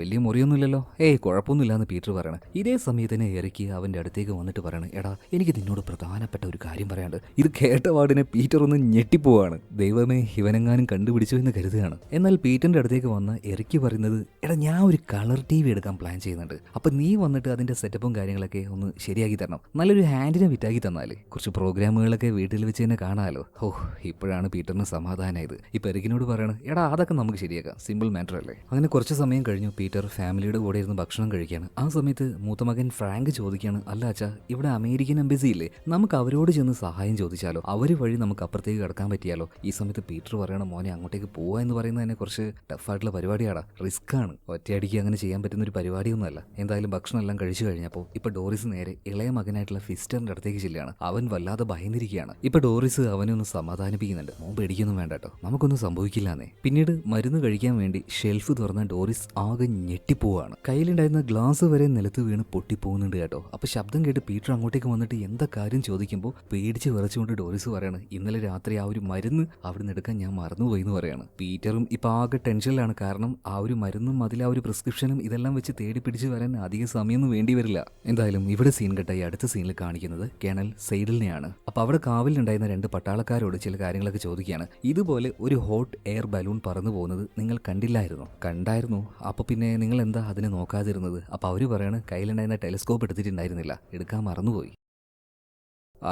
വലിയ മുറിയൊന്നുമില്ലല്ലോ. കുഴപ്പമൊന്നുമില്ല എന്ന് പീറ്റർ പറയണം. ഇതേ സമയത്ത് തന്നെ ഇറക്കി അവന്റെ അടുത്തേക്ക് വന്നിട്ട് പറയണം, എടാ എനിക്ക് നിന്നോട് പ്രധാനപ്പെട്ട ഒരു കാര്യം പറയാണ്ട്. ഇത് കേട്ട പാടിനെ പീറ്റർ ഒന്ന് ഞെട്ടിപ്പോവാണ്. ദൈവമേ, ഇവനെങ്ങാനും കണ്ടുപിടിച്ചു എന്ന് കരുതുകയാണ്. എന്നാൽ പീറ്ററിന്റെ അടുത്തേക്ക് വന്ന് എറിക്കി പറയുന്നത്, എടാ ഞാൻ ഒരു കളർ TV എടുക്കാൻ പ്ലാൻ ചെയ്യുന്നുണ്ട്. അപ്പൊ നീ വന്നിട്ട് അതിന്റെ സെറ്റപ്പും കാര്യങ്ങളൊക്കെ ഒന്ന് ശരിയാക്കി തരണം. നല്ലൊരു ഹാൻഡിനെ വിറ്റാക്കി തന്നാല് കുറച്ച് പ്രോഗ്രാമുകളൊക്കെ വീട്ടിൽ വെച്ച് തന്നെ കാണാമല്ലോ. ഇപ്പോഴാണ് പീറ്ററിന് സമാധാനമായത്. ഇപ്പൊ എറിക്കിനോട് പറയണം, എടാ അതൊക്കെ നമുക്ക് ശരിയാക്കാം, സിമ്പിൾ മാറ്റർ അല്ലേ. അങ്ങനെ കുറച്ച് സമയം കഴിഞ്ഞു. പീറ്റർ ഫാമിലിയുടെ കൂടെ ഇരുന്ന് ഭക്ഷണം കഴിക്കുകയാണ്. ആ സമയത്ത് മൂത്ത മകൻ ഫ്രാങ്ക് ചോദിക്കുകയാണ്, അല്ല അച്ഛാ, ഇവിടെ അമേരിക്കൻ എംബസി ഇല്ലേ, നമുക്ക് അവരോട് ചെന്ന് സഹായം ചോദിച്ചാലോ, അവർ വഴി നമുക്ക് അപ്പുറത്തേക്ക് കടക്കാൻ പറ്റിയാലോ. ഈ സമയത്ത് പീറ്റർ പറയണം, മോനെ അങ്ങോട്ടേക്ക് പോവുക എന്ന് പറയുന്നത് തന്നെ കുറച്ച് ടഫായിട്ടുള്ള പരിപാടിയാണ്, റിസ്ക് ആണ്. ഒറ്റയടിക്ക് അങ്ങനെ ചെയ്യാൻ പറ്റുന്ന ഒരു പരിപാടിയൊന്നുമല്ല. എന്തായാലും ഭക്ഷണം എല്ലാം കഴിച്ചു കഴിഞ്ഞപ്പോൾ ഇപ്പൊ ഡോറിസ് നേരെ ഇളയ മകനായിട്ടുള്ള ഫിസ്റ്ററിന്റെ അടുത്തേക്ക് ചെല്ലുകയാണ്. അവൻ വല്ലാതെ ഭയന്നിരിക്കുകയാണ്. ഇപ്പൊ ഡോറിസ് അവനെ ഒന്ന് സമാധാനിപ്പിക്കുന്നുണ്ട്. മോൻ പേടിക്കൊന്നും വേണ്ട കേട്ടോ, നമുക്കൊന്നും സംഭവിക്കില്ലാന്നേ. പിന്നീട് മരുന്ന് കഴിക്കാൻ വേണ്ടി ഷെൽഫ് തുറന്ന ഡോറിസ് ആകെ ഞെട്ടിപ്പോവാണ്. കയ്യിലുണ്ടായിരുന്ന ഗ്ലാസ് വരെ നിലത്ത് വീണ് പൊട്ടിപ്പോകുന്നുണ്ട് കേട്ടോ. അപ്പൊ ശബ്ദം കേട്ട് പീറ്റർ അങ്ങോട്ടേക്ക് വന്നിട്ട് എന്താ കാര്യം ചോദിക്കുമ്പോൾ പേടിച്ച് വിറച്ചുകൊണ്ട് ഡോറിസ് പറയാണ്, ഇന്നലെ രാത്രി ആ ഒരു മരുന്ന് അവിടുന്ന് എടുക്കാൻ ഞാൻ മറന്നുപോയി എന്ന് പറയാണ്. പീറ്ററും ഇപ്പൊ ആകെ ടെൻഷനിലാണ്. കാരണം ആ ഒരു മരുന്നും അതിൽ ആ ഒരു പ്രിസ്ക്രിപ്ഷനും ഇതെല്ലാം വെച്ച് തേടി പിടിച്ച് വരാൻ അധിക സമയമൊന്നും വേണ്ടി വരില്ല. എന്തായാലും ഇവിടെ സീൻ കെട്ടായി അടുത്ത സീനിൽ കാണിക്കുന്നത് കേണൽ സെയ്ഡിലിനെയാണ്. അപ്പൊ അവിടെ കാവലിലുണ്ടായിരുന്ന 2 പട്ടാളക്കാരോട് ചില കാര്യങ്ങളൊക്കെ ചോദിക്കുകയാണ്. ഇതുപോലെ ഒരു ഹോട്ട് എയർ ബലൂൺ പറന്നു പോകുന്നത് നിങ്ങൾ കണ്ടില്ലായിരുന്നോ? കണ്ടായിരുന്നു. അപ്പൊ പിന്നെ നിങ്ങൾ എന്താ അതിനെ നോക്കാതിരുന്നത്? അപ്പൊ അവര് പറയാണ്, കയ്യിലുണ്ടായിരുന്ന ടെലിസ്കോപ്പ് എടുത്തിട്ടുണ്ടായിരുന്നില്ല, എടുക്കാൻ മറന്നുപോയി.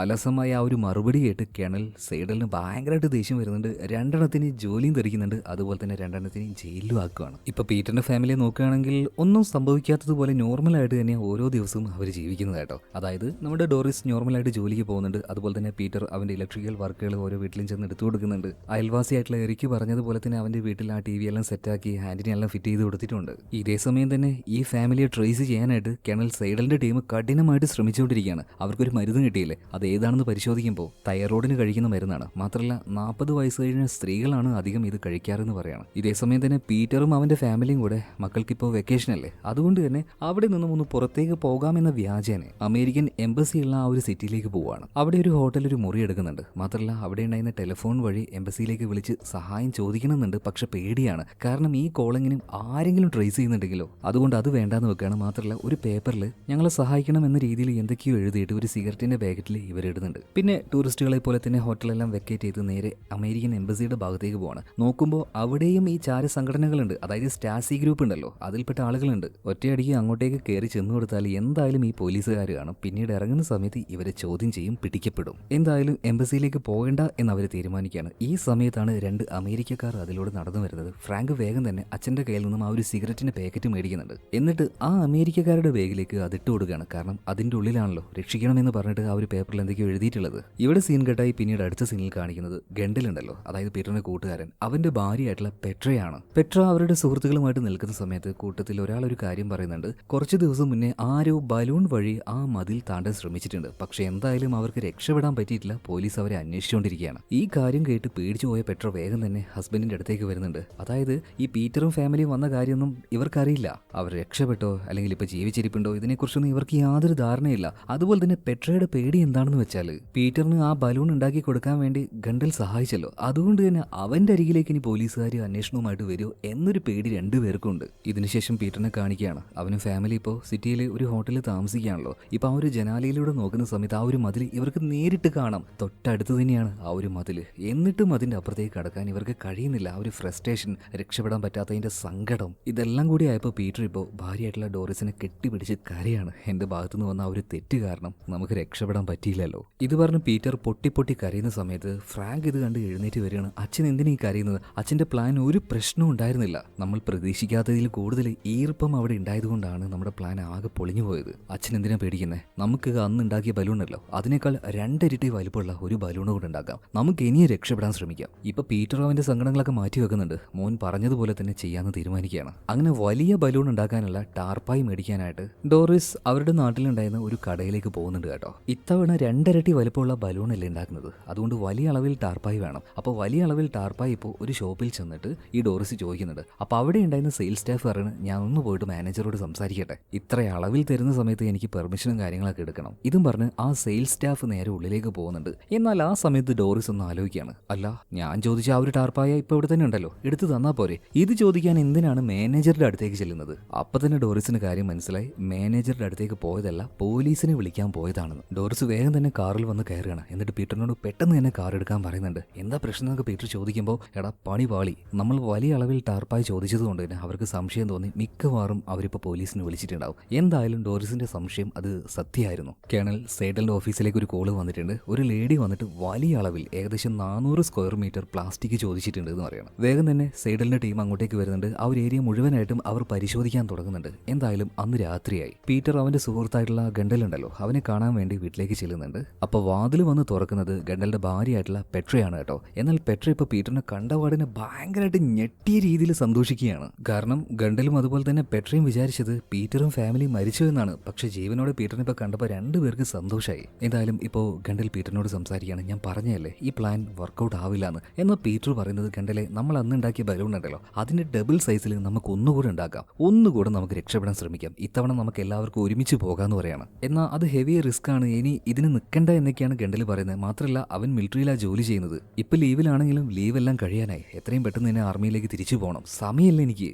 അലസമായ ആ ഒരു മറുപടി കേട്ട് കേണൽ സെയ്ഡലിന് ഭയങ്കരമായിട്ട് ദേഷ്യം വരുന്നുണ്ട്. 2 ജോലിയും തെറിക്കുന്നുണ്ട്. അതുപോലെ തന്നെ 2 ജയിലിലും ആക്കുകയാണ്. ഇപ്പൊ പീറ്ററിന്റെ ഫാമിലിയെ നോക്കുകയാണെങ്കിൽ ഒന്നും സംഭവിക്കാത്തതുപോലെ നോർമലായിട്ട് തന്നെ ഓരോ ദിവസവും അവർ ജീവിക്കുന്നത് കേട്ടോ. അതായത് നമ്മുടെ ഡോറിസ് നോർമലായിട്ട് ജോലിക്ക് പോകുന്നുണ്ട്. അതുപോലെ തന്നെ പീറ്റർ അവന്റെ ഇലക്ട്രിക്കൽ വർക്കുകൾ ഓരോ വീട്ടിലും ചെന്ന് എടുത്തു കൊടുക്കുന്നുണ്ട്. അയൽവാസിയായിട്ടുള്ള എറിക്ക് പറഞ്ഞതുപോലെ തന്നെ അവന്റെ വീട്ടിൽ ആ TV എല്ലാം സെറ്റാക്കി ഹാൻഡിനെ എല്ലാം ഫിറ്റ് ചെയ്ത് കൊടുത്തിട്ടുണ്ട്. ഇതേ സമയം തന്നെ ഈ ഫാമിലിയെ ട്രേസ് ചെയ്യാനായിട്ട് കേണൽ സെയ്ഡലിന്റെ ടീം കഠിനമായിട്ട് ശ്രമിച്ചുകൊണ്ടിരിക്കുകയാണ്. അവർക്കൊരു മരുന്ന് കിട്ടിയില്ലേ, അത് ഏതാണെന്ന് പരിശോധിക്കുമ്പോൾ തൈറോയിഡിന് കഴിക്കുന്ന മരുന്നാണ്. മാത്രമല്ല 40 വയസ്സ് കഴിഞ്ഞ സ്ത്രീകളാണ് അധികം ഇത് കഴിക്കാറെന്ന് പറയാണ്. ഇതേസമയം തന്നെ പീറ്ററും അവന്റെ ഫാമിലിയും കൂടെ മക്കൾക്കിപ്പോൾ വെക്കേഷൻ അല്ലേ, അതുകൊണ്ട് തന്നെ അവിടെ നിന്നും ഒന്ന് പുറത്തേക്ക് പോകാമെന്ന വ്യാജേനെ അമേരിക്കൻ എംബസിയുള്ള ആ ഒരു സിറ്റിയിലേക്ക് പോവുകയാണ്. അവിടെ ഒരു ഹോട്ടലിൽ ഒരു മുറി എടുക്കുന്നുണ്ട്. മാത്രമല്ല അവിടെ ഉണ്ടായിരുന്ന ടെലിഫോൺ വഴി എംബസിയിലേക്ക് വിളിച്ച് സഹായം ചോദിക്കണമെന്നുണ്ട്. പക്ഷെ പേടിയാണ്. കാരണം ഈ കോളിങ്ങിനും ആരെങ്കിലും ട്രേസ് ചെയ്യുന്നുണ്ടെങ്കിലോ, അതുകൊണ്ട് അത് വേണ്ടാന്ന് വെക്കുകയാണ്. മാത്രമല്ല ഒരു പേപ്പറിൽ ഞങ്ങളെ സഹായിക്കണം എന്ന രീതിയിൽ എന്തൊക്കെയോ എഴുതിയിട്ട് ഒരു സിഗരറ്റിന്റെ പാക്കറ്റിൽ ഇവരിടുന്നുണ്ട്. പിന്നെ ടൂറിസ്റ്റുകളെ പോലെ തന്നെ ഹോട്ടലെല്ലാം വെക്കേറ്റ് ചെയ്ത് നേരെ അമേരിക്കൻ എംബസിയുടെ ഭാഗത്തേക്ക് പോവാണ്. നോക്കുമ്പോൾ അവിടെയും ഈ ചാര സംഘടനകളുണ്ട്. അതായത് സ്റ്റാസി ഗ്രൂപ്പ് ഉണ്ടല്ലോ, അതിൽപ്പെട്ട ആളുകളുണ്ട്. ഒറ്റയടിക്ക് അങ്ങോട്ടേക്ക് കയറി ചെന്നു കൊടുത്താൽ എന്തായാലും ഈ പോലീസുകാർ കാണും. പിന്നീട് ഇറങ്ങുന്ന സമയത്ത് ഇവരെ ചോദ്യം ചെയ്യും, പിടിക്കപ്പെടും. എന്തായാലും എംബസിയിലേക്ക് പോകേണ്ട എന്ന് അവർ തീരുമാനിക്കുകയാണ്. ഈ സമയത്താണ് 2 അമേരിക്കക്കാർ അതിലൂടെ നടന്നു വരുന്നത്. ഫ്രാങ്ക് വേഗം തന്നെ അച്ഛൻ്റെ കയ്യിൽ നിന്നും ആ ഒരു സിഗരറ്റിന്റെ പാക്കറ്റ് മേടിക്കുന്നുണ്ട്. എന്നിട്ട് ആ അമേരിക്കക്കാരുടെ ബാഗിലേക്ക് അതിട്ട് കൊടുക്കുകയാണ്. കാരണം അതിൻ്റെ ഉള്ളിലാണല്ലോ രക്ഷിക്കണമെന്ന് പറഞ്ഞിട്ട് ആ ഒരു പേപ്പറിൽ എന്തൊക്കെയോ എഴുതിയിട്ടുള്ളത്. ഇവിടെ സീൻ കട്ടായി പിന്നീട് അടുത്ത സീനിൽ കാണിക്കുന്നത് ഗണ്ടലുണ്ടല്ലോ, അതായത് പീറ്ററിന്റെ കൂട്ടുകാരൻ, അവന്റെ ഭാര്യയായിട്ടുള്ള പെട്രയാണ്. പെട്ര അവരുടെ സുഹൃത്തുക്കളുമായിട്ട് നിൽക്കുന്ന സമയത്ത് കൂട്ടത്തിൽ ഒരാൾ ഒരു കാര്യം പറയുന്നുണ്ട്. കുറച്ച് ദിവസം മുന്നേ ആരോ ബലൂൺ വഴി ആ മതിൽ താണ്ടാൻ ശ്രമിച്ചിട്ടുണ്ട്. പക്ഷെ എന്തായാലും അവർക്ക് രക്ഷപ്പെടാൻ പറ്റിയിട്ടില്ല. പോലീസ് അവരെ അന്വേഷിച്ചുകൊണ്ടിരിക്കുകയാണ്. ഈ കാര്യം കേട്ട് പേടിച്ചു പോയ പെട്ര വേഗം തന്നെ ഹസ്ബൻഡിന്റെ അടുത്തേക്ക് വരുന്നുണ്ട്. അതായത് ഈ പീറ്ററും ഫാമിലിയും വന്ന കാര്യമൊന്നും ഇവർക്കറിയില്ല. അവർ രക്ഷപ്പെട്ടോ അല്ലെങ്കിൽ ഇപ്പൊ ജീവിച്ചിരിപ്പുണ്ടോ ഇതിനെക്കുറിച്ചൊന്നും ഇവർക്ക് യാതൊരു ധാരണയില്ല. അതുപോലെ തന്നെ പെട്രയുടെ പേടി എന്താണെന്ന് വെച്ചാൽ പീറ്ററിന് ആ ബലൂൺ ഉണ്ടാക്കി കൊടുക്കാൻ വേണ്ടി ഗണ്ടൽ സഹായിച്ചല്ലോ, അതുകൊണ്ട് തന്നെ അവന്റെ അരികിലേക്ക് ഇനി പോലീസുകാർ അന്വേഷണവുമായിട്ട് വരുമോ എന്നൊരു പേടി രണ്ടുപേർക്കുണ്ട്. ഇതിനുശേഷം പീറ്ററിനെ കാണിക്കുകയാണ്. അവനും ഫാമിലി ഇപ്പോൾ സിറ്റിയിൽ ഒരു ഹോട്ടലിൽ താമസിക്കുകയാണല്ലോ. ഇപ്പൊ ആ ഒരു ജനാലയിലൂടെ നോക്കുന്ന സമയത്ത് ആ ഒരു മതിൽ ഇവർക്ക് നേരിട്ട് കാണാം. തൊട്ടടുത്ത് തന്നെയാണ് ആ ഒരു മതിൽ. എന്നിട്ടും അതിന്റെ അപ്പുറത്തേക്ക് കടക്കാൻ ഇവർക്ക് കഴിയുന്നില്ല. ആ ഒരു ഫ്രസ്ട്രേഷൻ, രക്ഷപ്പെടാൻ പറ്റാത്തതിന്റെ സങ്കടം, ഇതെല്ലാം കൂടി ആയപ്പോൾ പീറ്റർ ഇപ്പോൾ ഭാര്യയായിട്ടുള്ള ഡോറിസിനെ കെട്ടിപ്പിടിച്ച് കരയാണ്. എന്റെ ഭാഗത്തുനിന്ന് വന്ന ആ ഒരു തെറ്റ് കാരണം നമുക്ക് രക്ഷപ്പെടാൻ പറ്റിയില്ലല്ലോ. ഇത് പറഞ്ഞ് പീറ്റർ പൊട്ടി പൊട്ടി കരയുന്ന സമയത്ത് ഫ്രാങ്ക് ഇത് കണ്ട് എഴുന്നേറ്റ് വരികയാണ്. അച്ഛൻ എന്തിനാ ഈ കരയുന്നത്? അച്ഛന്റെ പ്ലാൻ ഒരു പ്രശ്നവും ഉണ്ടായിരുന്നില്ല. നമ്മൾ പ്രതീക്ഷിക്കാത്തതിൽ കൂടുതൽ ഈർപ്പം അവിടെ ഉണ്ടായതുകൊണ്ടാണ് നമ്മുടെ പ്ലാൻ ആകെ പൊളിഞ്ഞു പോയത്. അച്ഛൻ എന്തിനാ പേടിക്കുന്നത്? നമുക്ക് അന്ന് ഉണ്ടാക്കിയ ബലൂണല്ലോ, അതിനേക്കാൾ 2 ഇരട്ടി വലുപ്പമുള്ള ഒരു ബലൂൺ കൂടെ ഉണ്ടാക്കാം. നമുക്ക് ഇനിയും രക്ഷപ്പെടാൻ ശ്രമിക്കാം. ഇപ്പൊ പീറ്റർ അവന്റെ സങ്കടങ്ങളൊക്കെ മാറ്റി വെക്കുന്നുണ്ട്. മോൻ പറഞ്ഞതുപോലെ തന്നെ ചെയ്യാന്ന് തീരുമാനിക്കുകയാണ്. അങ്ങനെ വലിയ ബലൂൺ ഉണ്ടാക്കാനുള്ള ടാർപ്പായി മേടിക്കാനായിട്ട് ഡോറിസ് അവരുടെ നാട്ടിലുണ്ടായിരുന്ന ഒരു കടയിലേക്ക് പോകുന്നുണ്ട് കേട്ടോ. ഇത്തവണ 2 ഇരട്ടി വലുപ്പമുള്ള ബലൂണല്ലേ ഉണ്ടാക്കുന്നത്, അതുകൊണ്ട് വലിയ അളവിൽ ടാർപ്പായി വേണം. അപ്പോൾ വലിയ അളവിൽ ടാർപ്പായി ഇപ്പോൾ ഒരു ഷോപ്പിൽ ചെന്നിട്ട് ഈ ഡോറിസ് ചോദിക്കുന്നുണ്ട്. അപ്പോൾ അവിടെ ഉണ്ടായിരുന്ന സെയിൽസ് സ്റ്റാഫ് പറയുന്നത്, ഞാൻ ഒന്ന് പോയിട്ട് മാനേജറോട് സംസാരിക്കട്ടെ, ഇത്ര അളവിൽ തരുന്ന സമയത്ത് എനിക്ക് പെർമിഷനും കാര്യങ്ങളൊക്കെ എടുക്കണം. ഇതും പറഞ്ഞ് ആ സെയിൽസ് സ്റ്റാഫ് നേരെ ഉള്ളിലേക്ക് പോകുന്നുണ്ട്. എന്നാൽ ആ സമയത്ത് ഡോറിസ് ഒന്ന് ആലോചിക്കുകയാണ്. അല്ല, ഞാൻ ചോദിച്ച ആ ഒരു ടാർപ്പായ ഇപ്പോൾ ഇവിടെ തന്നെ ഉണ്ടല്ലോ, എടുത്തു തന്നാ പോരെ? ഇത് ചോദിക്കാൻ എന്തിനാണ് മാനേജറുടെ അടുത്തേക്ക് ചെല്ലുന്നത്? അപ്പൊ തന്നെ ഡോറിസിന് കാര്യം മനസ്സിലായി. മാനേജറുടെ അടുത്തേക്ക് പോയതല്ല, പോലീസിനെ വിളിക്കാൻ പോയതാണെന്ന്. ഡോറിസ് വേഗം തന്നെ കാറിൽ വന്ന് കയറുകയാണ്. എന്നിട്ട് പീറ്ററിനോട് പെട്ടെന്ന് തന്നെ കാർ എടുക്കാൻ പറയുന്നുണ്ട്. എന്താ പ്രശ്നം എന്നൊക്കെ പീറ്റർ ചോദിക്കുമ്പോൾ, എടാ പണി പാളി, നമ്മൾ വലിയ അളവിൽ ടാർപ്പായി ചോദിച്ചതുകൊണ്ട് തന്നെ അവർക്ക് സംശയം തോന്നി. മിക്കവാറും അവരിപ്പോൾ പോലീസിനെ വിളിച്ചിട്ടുണ്ടാവും. എന്തായാലും ഡോറിസിന്റെ സംശയം അത് സത്യമായിരുന്നു. കേണൽ സേഡലിന്റെ ഓഫീസിലേക്ക് ഒരു കോള് വന്നിട്ടുണ്ട്. ഒരു ലേഡി വന്നിട്ട് വലിയ അളവിൽ ഏകദേശം 400 സ്ക്വയർ മീറ്റർ പ്ലാസ്റ്റിക് ചോദിച്ചിട്ടുണ്ട് എന്ന് പറയണം. വേഗം തന്നെ സേഡലിന്റെ ടീം അങ്ങോട്ടേക്ക് വരുന്നുണ്ട്. ആ ഒരു ഏരിയ മുഴുവനായിട്ടും അവർ പരിശോധിക്കാൻ തുടങ്ങുന്നുണ്ട്. എന്തായാലും അന്ന് രാത്രിയായി. പീറ്റർ അവന്റെ സുഹൃത്തായിട്ടുള്ള ഗണ്ടലുണ്ടല്ലോ, അവനെ കാണാൻ വേണ്ടി വീട്ടിലേക്ക് ചെല്ലുന്നുണ്ട്. അപ്പൊ വാതിൽ വന്ന് തുറക്കുന്നത് ഗണ്ടലിന്റെ ഭാര്യയായിട്ടുള്ള പെട്രയാണ് കേട്ടോ. എന്നാൽ പെട്ര ഇപ്പൊ പീറ്ററിനെ കണ്ടപാടിനെ ഭയങ്കരമായിട്ട് ഞെട്ടിയ രീതിയിൽ സന്തോഷിക്കുകയാണ്. കാരണം ഗണ്ടലും അതുപോലെ തന്നെ പെട്രയും വിചാരിച്ചത് പീറ്ററും ഫാമിലിയും മരിച്ചു എന്നാണ്. പക്ഷെ ജീവനോടെ പീറ്ററിനെ ഇപ്പൊ കണ്ടപ്പോൾ രണ്ടുപേർക്ക് സന്തോഷമായി. എന്തായാലും ഇപ്പോൾ ഗണ്ടൽ പീറ്ററിനോട് സംസാരിക്കുകയാണ്. ഞാൻ പറഞ്ഞല്ലേ ഈ പ്ലാൻ വർക്കൗട്ട് ആവില്ല എന്ന്. എന്നാൽ പീറ്റർ പറയുന്നത്, ഗണ്ടലെ, നമ്മൾ അന്ന് ഉണ്ടാക്കിയ ബലൂൺ ഉണ്ടല്ലോ, അതിന്റെ ഡബിൾ സൈസിൽ നമുക്ക് ഒന്നുകൂടെ ഉണ്ടാക്കാം, ഒന്നുകൂടെ നമുക്ക് രക്ഷപ്പെടാൻ ശ്രമിക്കാം. ഇത്തവണ നമുക്ക് എല്ലാവർക്കും ഒരുമിച്ച് പോകാമെന്ന് പറയാണ്. എന്നാൽ അത് ഹെവി റിസ്ക് ആണ്, ഇനി ഇതിന് നിൽക്കണ്ട എന്നൊക്കെയാണ് ഗണ്ടൽ പറയുന്നത്. മാത്രമല്ല അവൻ മിലിറ്ററിയിലാണ് ജോലി ചെയ്യുന്നത്. ഇപ്പൊ ലീവിലാണെങ്കിലും ലീവെല്ലാം കഴിയാനായി. എത്രയും പെട്ടെന്ന് തന്നെ ആർമിയിലേക്ക് തിരിച്ചു പോകണം, സമയമില്ല എനിക്ക്.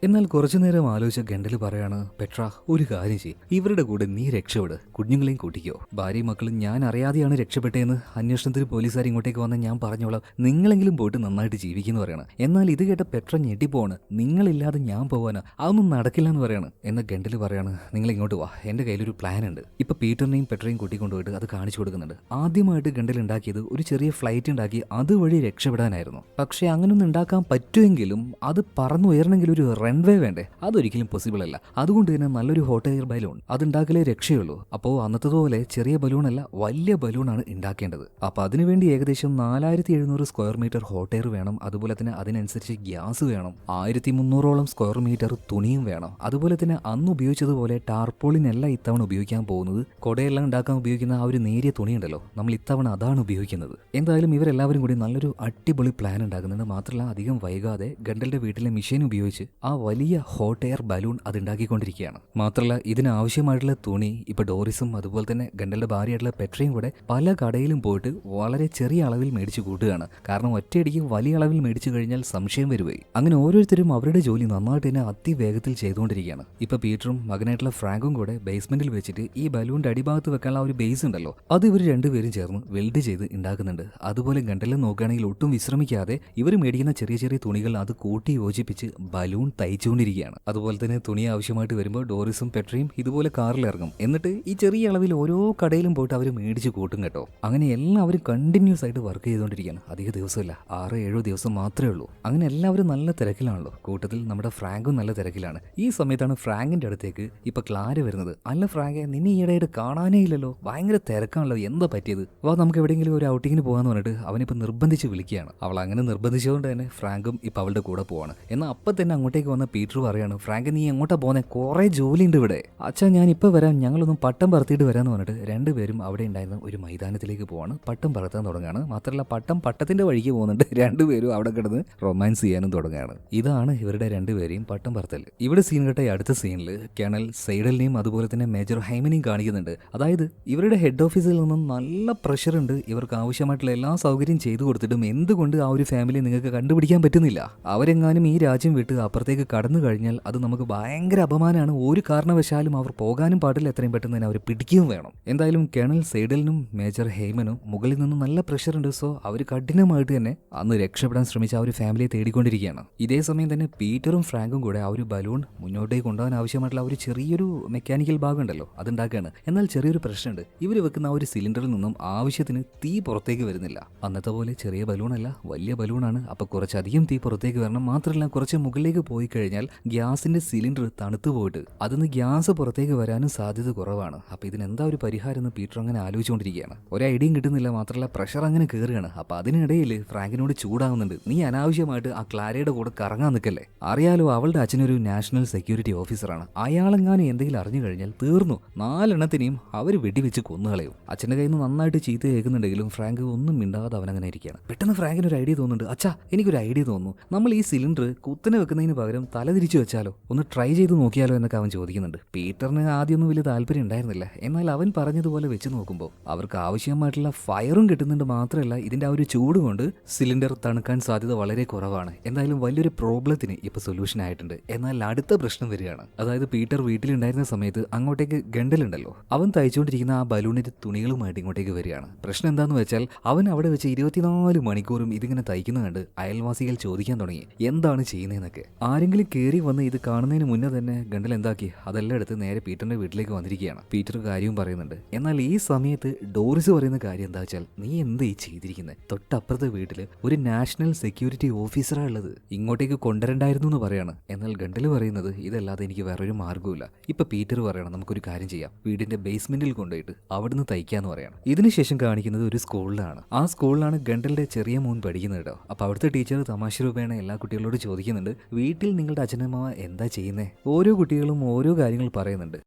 എന്നാൽ കുറച്ചു നേരം ആലോചിച്ച ഗണ്ടൽ പറയാണ്, പെട്ര, ഒരു കാര്യം ചെയ്യും, ഇവരുടെ കൂടെ നീ രക്ഷപ്പെട്, കുഞ്ഞുങ്ങളെയും കൂട്ടിക്കോ. ഭാര്യയും മക്കളും ഞാൻ അറിയാതെയാണ് രക്ഷപ്പെട്ടതെന്ന് അന്വേഷണത്തിന് പോലീസുകാർ ഇങ്ങോട്ടേക്ക് വന്നാൽ ഞാൻ പറഞ്ഞോളാം, നിങ്ങളെങ്കിലും പോയിട്ട് നന്നായിട്ട് ജീവിക്കുന്നു പറയണം. എന്നാൽ ഇത് കേട്ട പെട്ര ഞെട്ടിപ്പോവാണ്. നിങ്ങളില്ലാതെ ഞാൻ പോവാനാ, അതൊന്നും നടക്കില്ല എന്ന് പറയാണ്. എന്നാൽ ഗണ്ടൽ പറയാണ്, നിങ്ങൾ ഇങ്ങോട്ട് വാ, എന്റെ കയ്യിലൊരു പ്ലാൻ ഉണ്ട്. ഇപ്പൊ പീറ്ററിനെയും പെട്രയും കൂട്ടിക്കൊണ്ടുപോയിട്ട് അത് കാണിച്ചു കൊടുക്കുന്നുണ്ട്. ആദ്യമായിട്ട് ഗണ്ടൽ ഉണ്ടാക്കിയത് ഒരു ചെറിയ ഫ്ലൈറ്റ് ഉണ്ടാക്കി അതുവഴി രക്ഷപ്പെടാനായിരുന്നു. പക്ഷെ അങ്ങനൊന്നും ഉണ്ടാക്കാൻ പറ്റുമെങ്കിലും അത് പറന്നുയരണമെങ്കിൽ ഒരു റൺവേ വേണ്ടേ? അതൊരിക്കലും പോസിബിൾ അല്ല. അതുകൊണ്ട് തന്നെ നല്ലൊരു ഹോട്ട് എയർ ബലൂൺ അതുണ്ടാക്കലേ രക്ഷയുള്ളൂ. അപ്പോൾ അന്നത്തതുപോലെ ചെറിയ ബലൂണല്ല, വലിയ ബലൂണാണ് ഉണ്ടാക്കേണ്ടത്. അപ്പോൾ അതിനുവേണ്ടി ഏകദേശം 4700 സ്ക്വയർ മീറ്റർ ഹോട്ട് എയർ വേണം. അതുപോലെ തന്നെ അതിനനുസരിച്ച് ഗ്യാസ് വേണം. 1300ഓളം സ്ക്വയർ മീറ്റർ തുണിയും വേണം. അതുപോലെ തന്നെ അന്ന് ഉപയോഗിച്ചതുപോലെ ടാർപോളിനല്ല ഇത്തവണ ഉപയോഗിക്കാൻ പോകുന്നത്. കൊടയെല്ലാം ഉണ്ടാക്കാൻ ഉപയോഗിക്കുന്ന ആ ഒരു നേരിയ തുണിയുണ്ടല്ലോ, നമ്മൾ ഇത്തവണ അതാണ് ഉപയോഗിക്കുന്നത്. എന്തായാലും ഇവരെല്ലാവരും കൂടി നല്ലൊരു അടിപൊളി പ്ലാൻ ഉണ്ടാക്കുന്നുണ്ട്. മാത്രമല്ല അധികം വൈകാതെ ഗണ്ടലിന്റെ വീട്ടിലെ മെഷീൻ ഉപയോഗിച്ച് ആ വലിയ ഹോട്ട് എയർ ബലൂൺ അതുണ്ടാക്കിക്കൊണ്ടിരിക്കുകയാണ്. മാത്രമല്ല ഇതിനാവശ്യമായിട്ടുള്ള തുണി ഇപ്പൊ ഡോറിസും അതുപോലെ തന്നെ ഗണ്ടലിന്റെ ഭാര്യയായിട്ടുള്ള പെട്രയും കൂടെ പല കടയിലും പോയിട്ട് വളരെ ചെറിയ അളവിൽ മേടിച്ചു കൂട്ടുകയാണ്. കാരണം ഒറ്റയടിക്ക് വലിയ അളവിൽ മേടിച്ചു കഴിഞ്ഞാൽ സംശയം വരുവേ. അങ്ങനെ ഓരോരുത്തരും അവരുടെ ജോലി നന്നായിട്ട് തന്നെ അതിവേഗത്തിൽ ചെയ്തുകൊണ്ടിരിക്കുകയാണ്. ഇപ്പൊ പീറ്ററും മകനായിട്ടുള്ള ഫ്രാങ്കും കൂടെ ബേസ്മെന്റിൽ വെച്ചിട്ട് ഈ ബലൂണിന്റെ അടിഭാഗത്ത് വെക്കാനുള്ള ഒരു ബേസ് ഉണ്ടല്ലോ, അത് ഇവർ രണ്ടുപേരും ചേർന്ന് വെൽഡ് ചെയ്ത് ഉണ്ടാക്കുന്നുണ്ട്. അതുപോലെ ഗണ്ടലിൽ നോക്കുകയാണെങ്കിൽ ഒട്ടും വിശ്രമിക്കാതെ ഇവർ മേടിക്കുന്ന ചെറിയ ചെറിയ തുണികൾ അത് കൂട്ടി യോജിപ്പിച്ച് ബലൂൺ തയ്ച്ചുകൊണ്ടിരിക്കുകയാണ്. അതുപോലെ തന്നെ തുണി ആവശ്യമായിട്ട് വരുമ്പോൾ ഡോറിസും പെട്രയും ഇതുപോലെ കാറിൽ ഇറങ്ങും. എന്നിട്ട് ഈ ചെറിയ അളവിൽ ഓരോ കടയിലും പോയിട്ട് അവർ മേടിച്ച് കൂട്ടും കേട്ടോ. അങ്ങനെ എല്ലാവരും കണ്ടിന്യൂസ് ആയിട്ട് വർക്ക് ചെയ്തുകൊണ്ടിരിക്കുകയാണ്. അധിക ദിവസമില്ല, 6-7 ദിവസം മാത്രമേ ഉള്ളൂ. അങ്ങനെ എല്ലാവരും നല്ല തിരക്കിലാണല്ലോ. കൂട്ടത്തിൽ നമ്മുടെ ഫ്രാങ്കും നല്ല തിരക്കിലാണ്. ഈ സമയത്താണ് ഫ്രാങ്കിന്റെ അടുത്തേക്ക് ഇപ്പൊ ക്ലാര വരുന്നത്. അല്ല ഫ്രാങ്കെ, നിന്നെ ഈയിടെയായിട്ട് കാണാനേ ഇല്ലല്ലോ, ഭയങ്കര തിരക്കാണല്ലോ, എന്താ പറ്റിയത്? വാ നമുക്ക് എവിടെയെങ്കിലും ഒരു ഔട്ടിങ്ങിന് പോകാന്ന് പറഞ്ഞിട്ട് അവനിപ്പോ നിർബന്ധിച്ച് വിളിക്കുകയാണ്. അവൾ അങ്ങനെ നിർബന്ധിച്ചുകൊണ്ട് തന്നെ ഫ്രാങ്കും ഇപ്പൊ അവളുടെ കൂടെ പോവാണ്. എന്നാൽ അപ്പം തന്നെ അങ്ങോട്ടേക്ക് വന്ന പീറ്റർ പറയാണ്, ഫ്രാങ്ക് നീ എങ്ങോട്ടാ പോകുന്നത്? കുറെ ജോലിയുണ്ട് ഇവിടെ. അച്ഛാ ഞാൻ ഇപ്പൊ വരാം, ഞങ്ങളൊന്നും പട്ടം പറത്തിയിട്ട് വരാന്ന് പറഞ്ഞിട്ട് രണ്ടുപേരും അവിടെ ഉണ്ടായിരുന്ന ഒരു മൈതാനത്തിലേക്ക് പോവാണ്. പട്ടം പറത്താൻ തുടങ്ങുകയാണ്. മാത്രമല്ല പട്ടത്തിന്റെ വഴിക്ക് പോകുന്നുണ്ട്. രണ്ടുപേരും അവിടെ കിടന്ന് റൊമാൻസ് ചെയ്യാനും തുടങ്ങുകയാണ്. ഇതാണ് ഇവരുടെ രണ്ടുപേരെയും പട്ടം പറത്തൽ. ഇവിടെ സീൻ കേട്ട അടുത്ത സീനിൽ കേണൽ സെയ്ഡലിനെയും അതുപോലെ തന്നെ മേജർ ഹൈമനെയും കാണിക്കുന്നുണ്ട്. അതായത് ഇവരുടെ ഹെഡ് ഓഫീസിൽ നിന്നും നല്ല പ്രഷർ ഉണ്ട്. ഇവർക്ക് ആവശ്യമായിട്ടുള്ള എല്ലാ സൗകര്യം ചെയ്തു കൊടുത്തിട്ടും എന്തുകൊണ്ട് ആ ഒരു ഫാമിലി നിങ്ങൾക്ക് കണ്ടുപിടിക്കാൻ പറ്റുന്നില്ല? അവരെങ്ങാനും ഈ രാജ്യം വിട്ട് അപ്പുറത്തേക്ക് കടന്നു കഴിഞ്ഞാൽ അത് നമുക്ക് ഭയങ്കര അപമാനമാണ്. ഒരു കാരണവശാലും അവർ പോകാനും പാടില്ല. എത്രയും പെട്ടെന്ന് തന്നെ അവർ പിടിക്കുകയും വേണം. എന്തായാലും കേണൽ സെയ്ഡലിനും മേജർ ഹെയ്മനും മുകളിൽ നിന്നും നല്ല പ്രഷർ ഉണ്ട്. സോ അവർ കഠിനമായിട്ട് തന്നെ അന്ന് രക്ഷപ്പെടാൻ ശ്രമിച്ച ആ ഒരു ഫാമിലിയെ തേടിക്കൊണ്ടിരിക്കുകയാണ്. ഇതേ സമയം തന്നെ പീറ്ററും ഫ്രാങ്കും കൂടെ ആ ഒരു ബലൂൺ മുന്നോട്ടേക്ക് കൊണ്ടുപോകാൻ ആവശ്യമായിട്ടുള്ള ഒരു ചെറിയൊരു മെക്കാനിക്കൽ ഭാഗം ഉണ്ടല്ലോ അതുണ്ടാക്കുകയാണ്. എന്നാൽ ചെറിയൊരു പ്രശ്നമുണ്ട്. ഇവർ വെക്കുന്ന ആ ഒരു സിലിണ്ടറിൽ നിന്നും ആവശ്യത്തിന് തീ പുറത്തേക്ക് വരുന്നില്ല. അന്നത്തെ പോലെ ചെറിയ ബലൂണല്ല, വലിയ ബലൂണാണ്. അപ്പൊ കുറച്ചധികം തീ പുറത്തേക്ക് വരണം. മാത്രമല്ല കുറച്ച് മുകളിലേക്ക് പോയി കഴിഞ്ഞാൽ ഗ്യാസിന്റെ സിലിണ്ടർ തണുത്തു പോയിട്ട് അതിന്ന് ഗ്യാസ് പുറത്തേക്ക് വരാനും സാധ്യത കുറവാണ്. അപ്പൊ ഇതിനെന്താ ഒരു പരിഹാരം എന്ന് പീറ്റർ അങ്ങനെ ആലോചിച്ചുകൊണ്ടിരിക്കുകയാണ്. ഒരു ഐഡിയയും കിട്ടുന്നില്ല. മാത്രമല്ല പ്രഷർ അങ്ങനെ കയറുകയാണ്. അപ്പൊ അതിനിടയിൽ ഫ്രാങ്കിനോട് ചൂടാവുന്നുണ്ട്. നീ അനാവശ്യമായിട്ട് ആ ക്ലാരയുടെ കൂടെ കറങ്ങാൻ നിൽക്കല്ലേ? അറിയാലോ അവളുടെ അച്ഛനൊരു നാഷണൽ സെക്യൂരിറ്റി ഓഫീസറാണ്. അയാളെങ്ങാനും എന്തെങ്കിലും അറിഞ്ഞു കഴിഞ്ഞാൽ തീർന്നു. 4 എണ്ണത്തിനെയും അവർ വെടിവെച്ച് കൊന്നുകളയും. അച്ഛൻ്റെ കയ്യിൽ നിന്ന് നന്നായിട്ട് ചീത്ത കേൾക്കുന്നുണ്ടെങ്കിലും ഫ്രാങ്ക് ഒന്നും മിണ്ടാതെ അവനങ്ങനെ ഇരിക്കുകയാണ്. പെട്ടെന്ന് ഫ്രാങ്കിന് ഒരു ഐഡിയ തോന്നുന്നുണ്ട്. അച്ഛാ എനിക്കൊരു ഐഡിയ തോന്നുന്നു. നമ്മൾ ഈ സിലിണ്ടർ കുത്തനെ വെക്കുന്നതിന് പകരം തല തിരിച്ചു വെച്ചാലോ? ഒന്ന് ട്രൈ ചെയ്ത് നോക്കിയാലോ എന്നൊക്കെ അവൻ ചോദിക്കുന്നുണ്ട്. പീറ്ററിന് ആദ്യമൊന്നും വലിയ താല്പര്യം ഉണ്ടായിരുന്നില്ല. എന്നാൽ അവൻ പറഞ്ഞതുപോലെ വെച്ച് നോക്കുമ്പോൾ അവർക്ക് ആവശ്യമായിട്ടുള്ള ഫയറും കിട്ടുന്നുണ്ട്. മാത്രമല്ല ഇതിന്റെ ആ ഒരു ചൂട് കൊണ്ട് സിലിണ്ടർ തണുക്കാൻ സാധ്യത വളരെ കുറവാണ്. എന്തായാലും വലിയൊരു പ്രോബ്ലത്തിന് ഇപ്പൊ സൊല്യൂഷൻ ആയിട്ടുണ്ട്. എന്നാൽ അടുത്ത പ്രശ്നം വരികയാണ്. അതായത് പീറ്റർ വീട്ടിലുണ്ടായിരുന്ന സമയത്ത് അങ്ങോട്ടേക്ക് ഗണ്ടലുണ്ടല്ലോ, അവൻ തയ്ച്ചുകൊണ്ടിരിക്കുന്ന ആ ബലൂണിന്റെ തുണികളുമായിട്ട് ഇങ്ങോട്ടേക്ക് വരികയാണ്. പ്രശ്നം എന്താന്ന് വെച്ചാൽ അവൻ അവിടെ വെച്ച് 24 മണിക്കൂറും ഇതിങ്ങനെ തയ്ക്കുന്ന കണ്ട് അയൽവാസികൾ ചോദിക്കാൻ തുടങ്ങി എന്താണ് ചെയ്യുന്നതെന്നൊക്കെ. ആരെങ്കിലും കയറി വന്ന് ഇത് കാണുന്നതിന് മുന്നേ തന്നെ ഗണ്ടൽ എന്താക്കി അതെല്ലാം എടുത്ത് നേരെ പീറ്ററിന്റെ വീട്ടിലേക്ക് വന്നിരിക്കുകയാണ്. പീറ്റർ കാര്യവും പറയുന്നുണ്ട്. എന്നാൽ ഈ സമയത്ത് ഡോറിസ് പറയുന്ന കാര്യം എന്താ വെച്ചാൽ, നീ എന്താ ഈ ചെയ്തിരിക്കുന്നത്? തൊട്ടപ്പുറത്തെ വീട്ടില് ഒരു നാഷണൽ സെക്യൂരിറ്റി ഓഫീസറാ ഉള്ളത്, ഇങ്ങോട്ടേക്ക് കൊണ്ടുവരണ്ടായിരുന്നു എന്ന് പറയാണ്. എന്നാൽ ഗണ്ടൽ പറയുന്നത് ഇതല്ലാതെ എനിക്ക് വേറൊരു മാർഗ്ഗമില്ല. ഇപ്പൊ പീറ്റർ പറയണം നമുക്കൊരു കാര്യം ചെയ്യാം, വീടിന്റെ ബേസ്മെന്റിൽ കൊണ്ടുപോയിട്ട് അവിടുന്ന് തയ്ക്കാന്ന് പറയാണ്. ഇതിനുശേഷം കാണിക്കുന്നത് ഒരു സ്കൂളിലാണ്. ആ സ്കൂളിലാണ് ഗണ്ടലിന്റെ ചെറിയ മോൻ പഠിക്കുന്നത് കേട്ടോ. അപ്പൊ അവിടുത്തെ ടീച്ചർ തമാശ രൂപേണ എല്ലാ കുട്ടികളോട് ചോദിക്കുന്നുണ്ട്, വീട്ടിൽ നിങ്ങളുടെ അച്ഛനമ്മ എന്താ ചെയ്യുന്നേ? ഓരോ കുട്ടികളും ഓരോ കാര്യങ്ങൾ പറയുന്നുണ്ട്.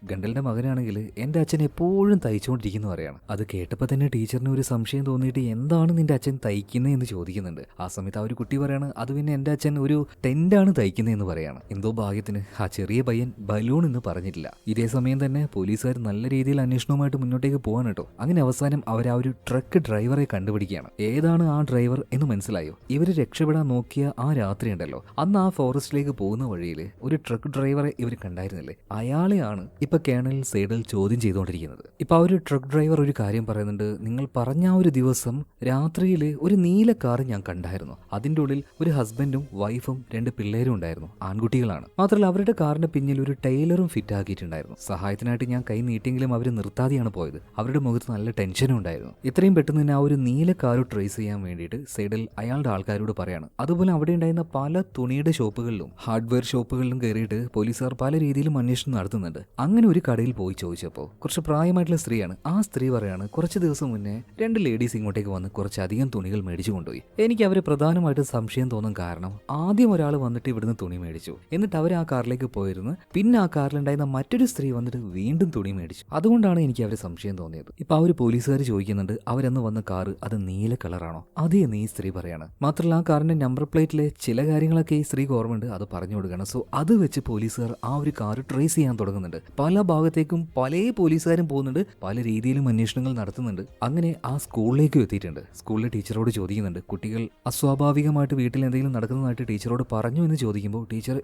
ഗണ്ടലിന്റെ മകനാണെങ്കിൽ എൻ്റെ അച്ഛൻ എപ്പോഴും തയ്ച്ചുകൊണ്ടിരിക്കുന്നു പറയാണ്. അത് കേട്ടപ്പോൾ തന്നെ ടീച്ചറിന് ഒരു സംശയം തോന്നിയിട്ട് എന്താണ് നിന്റെ അച്ഛൻ തയ്ക്കുന്നത് എന്ന് ചോദിക്കുന്നുണ്ട്. ആ സമയത്ത് ആ ഒരു കുട്ടി പറയാണ്, അത് പിന്നെ എൻ്റെ അച്ഛൻ ഒരു ടെന്റാണ് തയ്ക്കുന്നതെന്ന് പറയാണ്. എന്തോ ഭാഗ്യത്തിന് ആ ചെറിയ പയ്യൻ ബലൂൺ എന്ന് പറഞ്ഞിട്ടില്ല. ഇതേ സമയം തന്നെ പോലീസുകാർ നല്ല രീതിയിൽ അന്വേഷണവുമായിട്ട് മുന്നോട്ടേക്ക് പോകാൻ കേട്ടോ. അങ്ങനെ അവസാനം അവർ ആ ഒരു ട്രക്ക് ഡ്രൈവറെ കണ്ടുപിടിക്കുകയാണ്. ഏതാണ് ആ ഡ്രൈവർ എന്ന് മനസ്സിലായോ? ഇവര് രക്ഷപ്പെടാൻ നോക്കിയ ആ രാത്രി ഉണ്ടല്ലോ, അന്ന് ആ ഫോറസ്റ്റിലേക്ക് പോകുന്ന വഴിയിൽ ഒരു ട്രക്ക് ഡ്രൈവറെ ഇവർ കണ്ടായിരുന്നില്ലേ, അയാളെയാണ് ഇപ്പൊ കേണൽ സെയ്ഡൽ ചോദ്യം ചെയ്തുകൊണ്ടിരിക്കുന്നത്. ഇപ്പൊ ആ ഒരു ട്രക്ക് ഡ്രൈവർ ഒരു കാര്യം പറയുന്നുണ്ട്, നിങ്ങൾ പറഞ്ഞ ആ ഒരു ദിവസം രാത്രിയിൽ ഒരു നീല കാർ ഞാൻ കണ്ടായിരുന്നു. അതിൻ്റെ ഉള്ളിൽ ഒരു ഹസ്ബൻഡും വൈഫും 2 പിള്ളേരും ഉണ്ടായിരുന്നു, ആൺകുട്ടികളാണ്. മാത്രമല്ല അവരുടെ കാറിന്റെ പിന്നിൽ ഒരു ടൈലറും ഫിറ്റ് ആക്കിയിട്ടുണ്ടായിരുന്നു. സഹായത്തിനായിട്ട് ഞാൻ കൈ നീട്ടിയെങ്കിലും അവർ നിർത്താതെയാണ് പോയത്. അവരുടെ മുഖത്ത് നല്ല ടെൻഷനും ഉണ്ടായിരുന്നു. ഇത്രയും പെട്ടെന്ന് തന്നെ ആ ഒരു നീല കാർ ട്രേസ് ചെയ്യാൻ വേണ്ടിയിട്ട് സെയ്ഡൽ അയാളുടെ ആൾക്കാരോട് പറയാണ്. അതുപോലെ അവിടെ ഉണ്ടായിരുന്ന പല തുണിയുടെ ഷോപ്പുകളിലും ഹാർഡ്വെയർ ഷോപ്പുകളിലും കയറിയിട്ട് പോലീസുകാർ പല രീതിയിലും അന്വേഷണം നടത്തുന്നുണ്ട്. അങ്ങനെ അങ്ങനെ ഒരു കടയിൽ പോയി ചോദിച്ചപ്പോൾ കുറച്ച് പ്രായമായിട്ടുള്ള സ്ത്രീയാണ്. ആ സ്ത്രീ പറയാണ്, കുറച്ച് ദിവസം മുന്നേ 2 ലേഡീസ് ഇങ്ങോട്ടേക്ക് വന്ന് കുറച്ചധികം തുണികൾ മേടിച്ചു കൊണ്ടുപോയി. എനിക്ക് അവരെ പ്രധാനമായിട്ടും സംശയം തോന്നും. കാരണം ആദ്യം ഒരാൾ വന്നിട്ട് ഇവിടുന്ന് തുണി മേടിച്ചു, എന്നിട്ട് അവർ ആ കാറിലേക്ക് പോയിരുന്നു. പിന്നെ ആ കാറിലുണ്ടായിരുന്ന മറ്റൊരു സ്ത്രീ വന്നിട്ട് വീണ്ടും തുണി മേടിച്ചു. അതുകൊണ്ടാണ് എനിക്ക് അവരെ സംശയം തോന്നിയത്. ഇപ്പൊ ആ ഒരു പോലീസുകാർ ചോദിക്കുന്നുണ്ട്, അവരന്ന് വന്ന കാറ് അത് നീല കളറാണോ? അതേ എന്ന് ഈ സ്ത്രീ പറയാണ്. മാത്രമല്ല ആ കാറിന്റെ നമ്പർ പ്ലേറ്റിലെ ചില കാര്യങ്ങളൊക്കെ ഈ സ്ത്രീക്ക് ഓർമ്മയുണ്ട്, അത് പറഞ്ഞു കൊടുക്കണം. സോ അത് വെച്ച് പോലീസുകാർ ആ ഒരു കാറ് ട്രേസ് ചെയ്യാൻ തുടങ്ങുന്നുണ്ട്. പല ഭാഗത്തേക്കും പല പോലീസുകാരും പോകുന്നുണ്ട്, പല രീതിയിലും അന്വേഷണങ്ങൾ നടത്തുന്നുണ്ട്. അങ്ങനെ ആ സ്കൂളിലേക്കും എത്തിയിട്ടുണ്ട്. സ്കൂളിലെ ടീച്ചറോട് ചോദിക്കുന്നുണ്ട്, കുട്ടികൾ അസ്വാഭാവികമായിട്ട് വീട്ടിൽ എന്തെങ്കിലും നടക്കുന്നതായിട്ട് ടീച്ചറോട് പറഞ്ഞു എന്ന് ചോദിക്കുമ്പോൾ ടീച്ചർ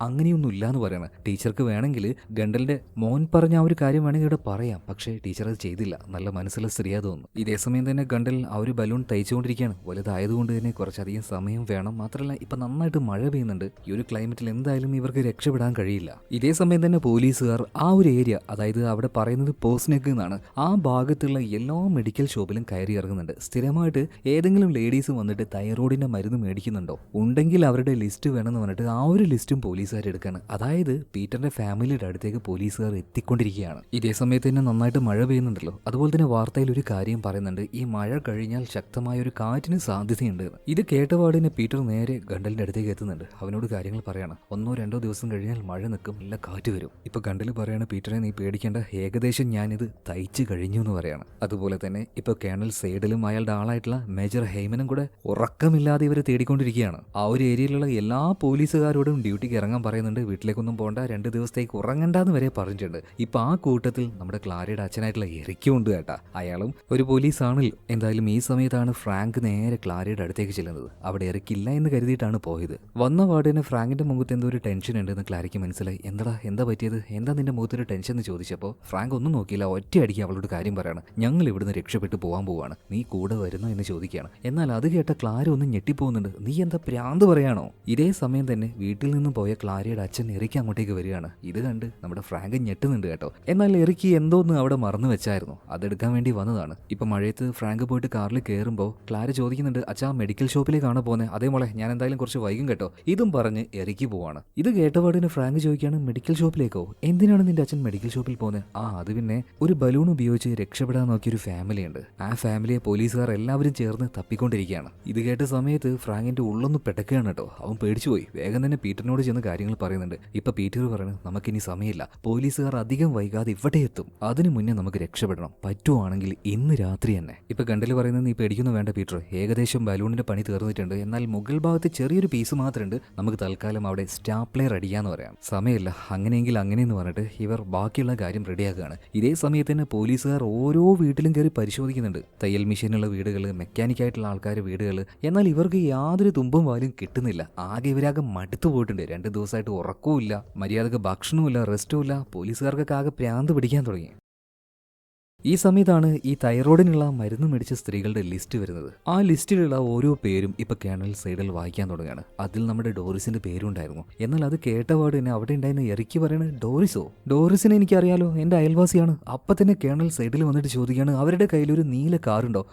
അങ്ങനെയൊന്നും ഇല്ല എന്ന് പറയണം. ടീച്ചർക്ക് വേണമെങ്കിൽ ഗണ്ടലിന്റെ മോൻ പറഞ്ഞ ആ ഒരു കാര്യം വേണമെങ്കിൽ ഇവിടെ പറയാം, പക്ഷേ ടീച്ചർ അത് ചെയ്തില്ല. നല്ല മനസ്സിലെ സ്ത്രീയാ തോന്നുന്നു. ഇതേ സമയം തന്നെ ഗണ്ടൽ ആ ഒരു ബലൂൺ തയ്ച്ചുകൊണ്ടിരിക്കുകയാണ്. വലുതായതുകൊണ്ട് തന്നെ കുറച്ചധികം സമയം വേണം. മാത്രമല്ല ഇപ്പൊ നന്നായിട്ട് മഴ പെയ്യുന്നുണ്ട്. ഈ ഒരു ക്ലൈമറ്റിൽ എന്തായാലും ഇവർക്ക് രക്ഷപ്പെടാൻ കഴിയില്ല. ഇതേ സമയം തന്നെ പോലീസുകാർ ആ ഒരു ഏരിയ, അതായത് അവിടെ പറയുന്നത് പോസ്നെക്ക് എന്നാണ്, ആ ഭാഗത്തുള്ള എല്ലാ മെഡിക്കൽ ഷോപ്പിലും കയറി ഇറങ്ങുന്നുണ്ട്. സ്ഥിരമായിട്ട് ഏതെങ്കിലും ലേഡീസ് വന്നിട്ട് തൈറോയിഡിന്റെ മരുന്ന് മേടിക്കുന്നുണ്ടോ, ഉണ്ടെങ്കിൽ അവരുടെ ലിസ്റ്റ് വേണമെന്ന് പറഞ്ഞിട്ട് ആ ഒരു ലിസ്റ്റും പോലീസുകാർ എടുക്കാണ്. അതായത് പീറ്ററിന്റെ ഫാമിലിയുടെ അടുത്തേക്ക് പോലീസുകാർ എത്തിക്കൊണ്ടിരിക്കുകയാണ്. ഇതേ സമയത്ത് തന്നെ നന്നായിട്ട് മഴ പെയ്യുന്നുണ്ടല്ലോ. അതുപോലെ തന്നെ വാർത്തയിൽ ഒരു കാര്യം പറയുന്നുണ്ട്, ഈ മഴ കഴിഞ്ഞാൽ ശക്തമായ ഒരു കാറ്റിന് സാധ്യതയുണ്ട്. ഇത് കേട്ടപാടിന് പീറ്റർ നേരെ ഗണ്ടലിന്റെ അടുത്തേക്ക് എത്തുന്നുണ്ട്. അവനോട് കാര്യങ്ങൾ പറയാണ്. 1-2 ദിവസം കഴിഞ്ഞാൽ മഴ നിൽക്കും, നല്ല കാറ്റ് വരും. ഇപ്പൊ ഗണ്ടൽ പറയാണ്, പീറ്ററെ നീ പേടിക്കേണ്ട, ഏകദേശം ഞാനിത് തയ്ച്ചു കഴിഞ്ഞു എന്ന് പറയാണ്. അതുപോലെ തന്നെ ഇപ്പൊ കേണൽ സൈഡിലും അയാളുടെ ആളായിട്ടുള്ള മേജർ ഹെയ്മനും കൂടെ ഉറക്കമില്ലാതെ ഇവരെ തേടിക്കൊണ്ടിരിക്കുകയാണ്. ആ ഒരു ഏരിയയിലുള്ള എല്ലാ പോലീസുകാരോടും ഡ്യൂട്ടിക്ക് ഇറങ്ങാൻ പറയുന്നുണ്ട്. വീട്ടിലേക്കൊന്നും പോകണ്ട, 2 ദിവസത്തേക്ക് ഉറങ്ങണ്ടെന്ന് വരെ പറഞ്ഞിട്ടുണ്ട്. ഇപ്പൊ ആ കൂട്ടത്തിൽ നമ്മുടെ ക്ലാരയുടെ അച്ഛനായിട്ടുള്ള എറിക്കും ഉണ്ട് കേട്ടാ. അയാളും ഒരു പോലീസാണല്ലോ. എന്തായാലും ഈ സമയത്താണ് ഫ്രാങ്ക് നേരെ ക്ലാരയുടെ അടുത്തേക്ക് ചെല്ലുന്നത്. അവിടെ എറിക്കില്ല എന്ന് കരുതിയിട്ടാണ് പോയത്. വന്ന പാടിന് ഫ്രാങ്കിന്റെ മുഖത്ത് എന്തോ ഒരു ടെൻഷൻ ഉണ്ടെന്ന് ക്ലാരയ്ക്ക് മനസ്സിലായി. എന്താ പറ്റിയത്, എന്താ നിന്റെ മുഖത്തൊരു ടെൻഷൻ എന്ന് ചോദിച്ചപ്പോൾ ഫ്രാങ്ക് ഒന്നും നോക്കിയില്ല, ഒറ്റയടിക്ക് അവളോട് കാര്യം പറയാണ്. ഞങ്ങൾ ഇവിടുന്ന് രക്ഷപ്പെട്ടു പോകാൻ പോവാണ്, നീ കൂടെ വരുന്നോ എന്ന് ചോദിക്കുകയാണ്. എന്നാൽ അത് കേട്ട ക്ലാര ഒന്ന് ഞെട്ടിപ്പോകുന്നുണ്ട്. നീ എന്താ പ്രാന്ത് പറയാണോ? ഇതേ സമയം തന്നെ വീട്ടിൽ നിന്നും പോയ ക്ലാരയുടെ അച്ഛൻ എറിക്ക് അങ്ങോട്ടേക്ക് വരികയാണ്. ഇത് കണ്ട് നമ്മുടെ ഫ്രാങ്ക് ഞെട്ടുന്നുണ്ട് കേട്ടോ. എന്നാൽ എറിക്ക് എന്തോന്ന് അവിടെ മറന്നു വെച്ചായിരുന്നു, അതെടുക്കാൻ വേണ്ടി വന്നതാണ്. ഇപ്പൊ മഴയത്ത് ഫ്രാങ്ക് പോയിട്ട് കാറിൽ കയറുമ്പോൾ ക്ലാര ചോദിക്കുന്നുണ്ട്, അച്ഛാ മെഡിക്കൽ ഷോപ്പിലേക്കാണ് പോകുന്നത്? അതേ മോളെ, ഞാൻ എന്തായാലും കുറച്ച് വൈകും കേട്ടോ. ഇതും പറഞ്ഞ് എറിക്ക് പോവാണ്. ഇത് കേട്ടപാടിന് ഫ്രാങ്ക് ചോദിക്കുകയാണ്, മെഡിക്കൽ ഷോപ്പിലേക്കോ? എന്തിനാണ് നിന്റെ അച്ഛൻ മെഡിക്കൽ ഷോപ്പിൽ പോകുന്നത്? അത് പിന്നെ ഒരു ബലൂൺ ഉപയോഗിച്ച് രക്ഷപ്പെടാൻ നോക്കിയൊരു ഫാമിലി ഉണ്ട്. ആ ഫാമിലിയെ പോലീസുകാർ എല്ലാവരും ചേർന്ന് തപ്പിക്കൊണ്ടിരിക്കുകയാണ്. ഇത് കേട്ട സമയത്ത് ഫ്രാങ്കിന്റെ ഉള്ളൊന്ന് പെടക്കുകയാണ് കേട്ടോ. അവൻ പേടിച്ചുപോയി. വേഗം തന്നെ പീറ്ററിനോട് ചെന്ന് കാര്യങ്ങൾ പറയുന്നുണ്ട്. ഇപ്പൊ പീറ്റർ പറയുന്നത്, നമുക്കിനി സമയമില്ല, പോലീസുകാർ അധികം വൈകാതെ ഇവിടെ എത്തും, അതിനു മുന്നേ നമുക്ക് രക്ഷപ്പെടണം, പറ്റുവാണെങ്കിൽ ഇന്ന് രാത്രി തന്നെ. ഇപ്പൊ ഗണ്ടല് പറയുന്നത്, നീ പേടിക്കുന്നു വേണ്ട പീറ്റർ, ഏകദേശം ബലൂണിന്റെ പണി തീർന്നിട്ടുണ്ട്. എന്നാൽ മുകൾ ഭാഗത്ത് ചെറിയൊരു പീസ് മാത്രമുണ്ട്, നമുക്ക് തൽക്കാലം അവിടെ സ്റ്റാപ്ലെയർ അടിക്കാന്ന് പറയാം. സമയമില്ല, അങ്ങനെയെങ്കിൽ അങ്ങനെയെന്ന് പറഞ്ഞിട്ട് ഇവർ ബാക്കിയുള്ള കാര്യം റെഡിയാക്കുകയാണ്. ഇതേ സമയത്ത് തന്നെ പോലീസുകാർ ഓരോ വീട്ടിലും കയറി പരിശോധിക്കുന്നുണ്ട്. തയ്യൽ മെഷീനുള്ള വീടുകൾ, മെക്കാനിക്കായിട്ടുള്ള ആൾക്കാരുടെ വീടുകൾ. എന്നാൽ ഇവർക്ക് യാതൊരു തുമ്പും വാലും കിട്ടുന്നില്ല. ആകെ ഇവരാകെ മടുത്തു പോയിട്ടുണ്ട്. 2 ദിവസമായിട്ട് ഉറക്കവും ഇല്ല, മര്യാദക്ക് ഭക്ഷണവും ഇല്ല, റെസ്റ്റും ഇല്ല. പോലീസുകാർക്കൊക്കെ ആകെ പ്രാന്ത് പിടിക്കാൻ തുടങ്ങി. ഈ സമയത്താണ് ഈ തൈറോയിഡിനുള്ള മരുന്ന് മേടിച്ച സ്ത്രീകളുടെ ലിസ്റ്റ് വരുന്നത്. ആ ലിസ്റ്റിലുള്ള ഓരോ പേരും ഇപ്പൊ കേണൽ സൈഡിൽ വായിക്കാൻ തുടങ്ങുകയാണ്. അതിൽ നമ്മുടെ ഡോറിസിന്റെ പേരുണ്ടായിരുന്നു. എന്നാൽ അത് കേട്ടപാട് തന്നെ അവിടെ ഉണ്ടായിരുന്ന എറിക്ക് പറയണത്, ഡോറിസോ? ഡോറിസിനെ എനിക്കറിയാലോ, എന്റെ അയൽവാസിയാണ്. അപ്പൊ തന്നെ കേണൽ സൈഡിൽ വന്നിട്ട് ചോദിക്കുകയാണ്, അവരുടെ കയ്യിൽ ഒരു നീല കാറുണ്ടോ?